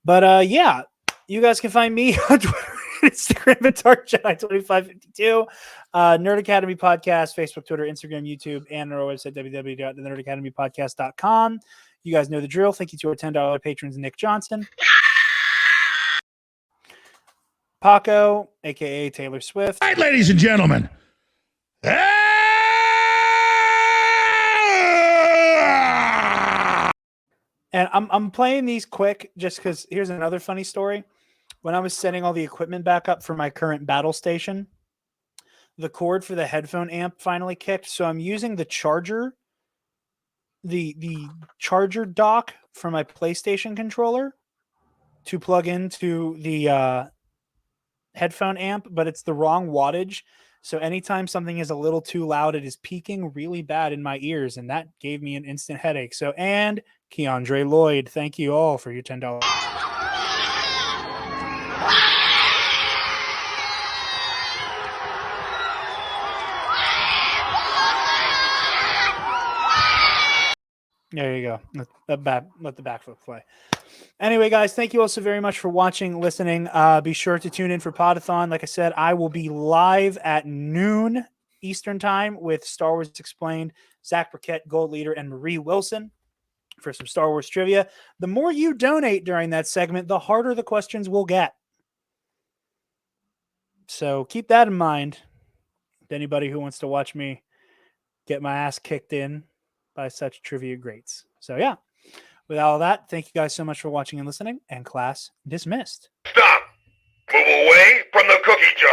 But yeah, you guys can find me on Twitter and Instagram at DarkJedi2552. Nerd Academy Podcast, Facebook, Twitter, Instagram, YouTube, and our website, www.thenerdacademypodcast.com. You guys know the drill. Thank you to our $10 patrons, Nick Johnson, Paco, a.k.a. Taylor Swift. All right, ladies and gentlemen. And I'm playing these quick just because here's another funny story. When I was setting all the equipment back up for my current battle station, the cord for the headphone amp finally kicked. So I'm using the charger, the charger dock for my PlayStation controller to plug into the headphone amp, but it's the wrong wattage. So anytime something is a little too loud, it is peaking really bad in my ears, and that gave me an instant headache. So, and Keandre Lloyd, thank you all for your $10. There you go. Let the backflip play. Anyway, guys, thank you all so very much for watching, listening. Be sure to tune in for Podathon. Like I said, I will be live at noon Eastern time with Star Wars Explained, Zach Burkett, Gold Leader, and Marie Wilson for some Star Wars trivia. The more you donate during that segment, the harder the questions will get. So keep that in mind. Anybody who wants to watch me get my ass kicked in by such trivia greats. So yeah, with all that, thank you guys so much for watching and listening, and class dismissed. Stop! Move away from the cookie jar!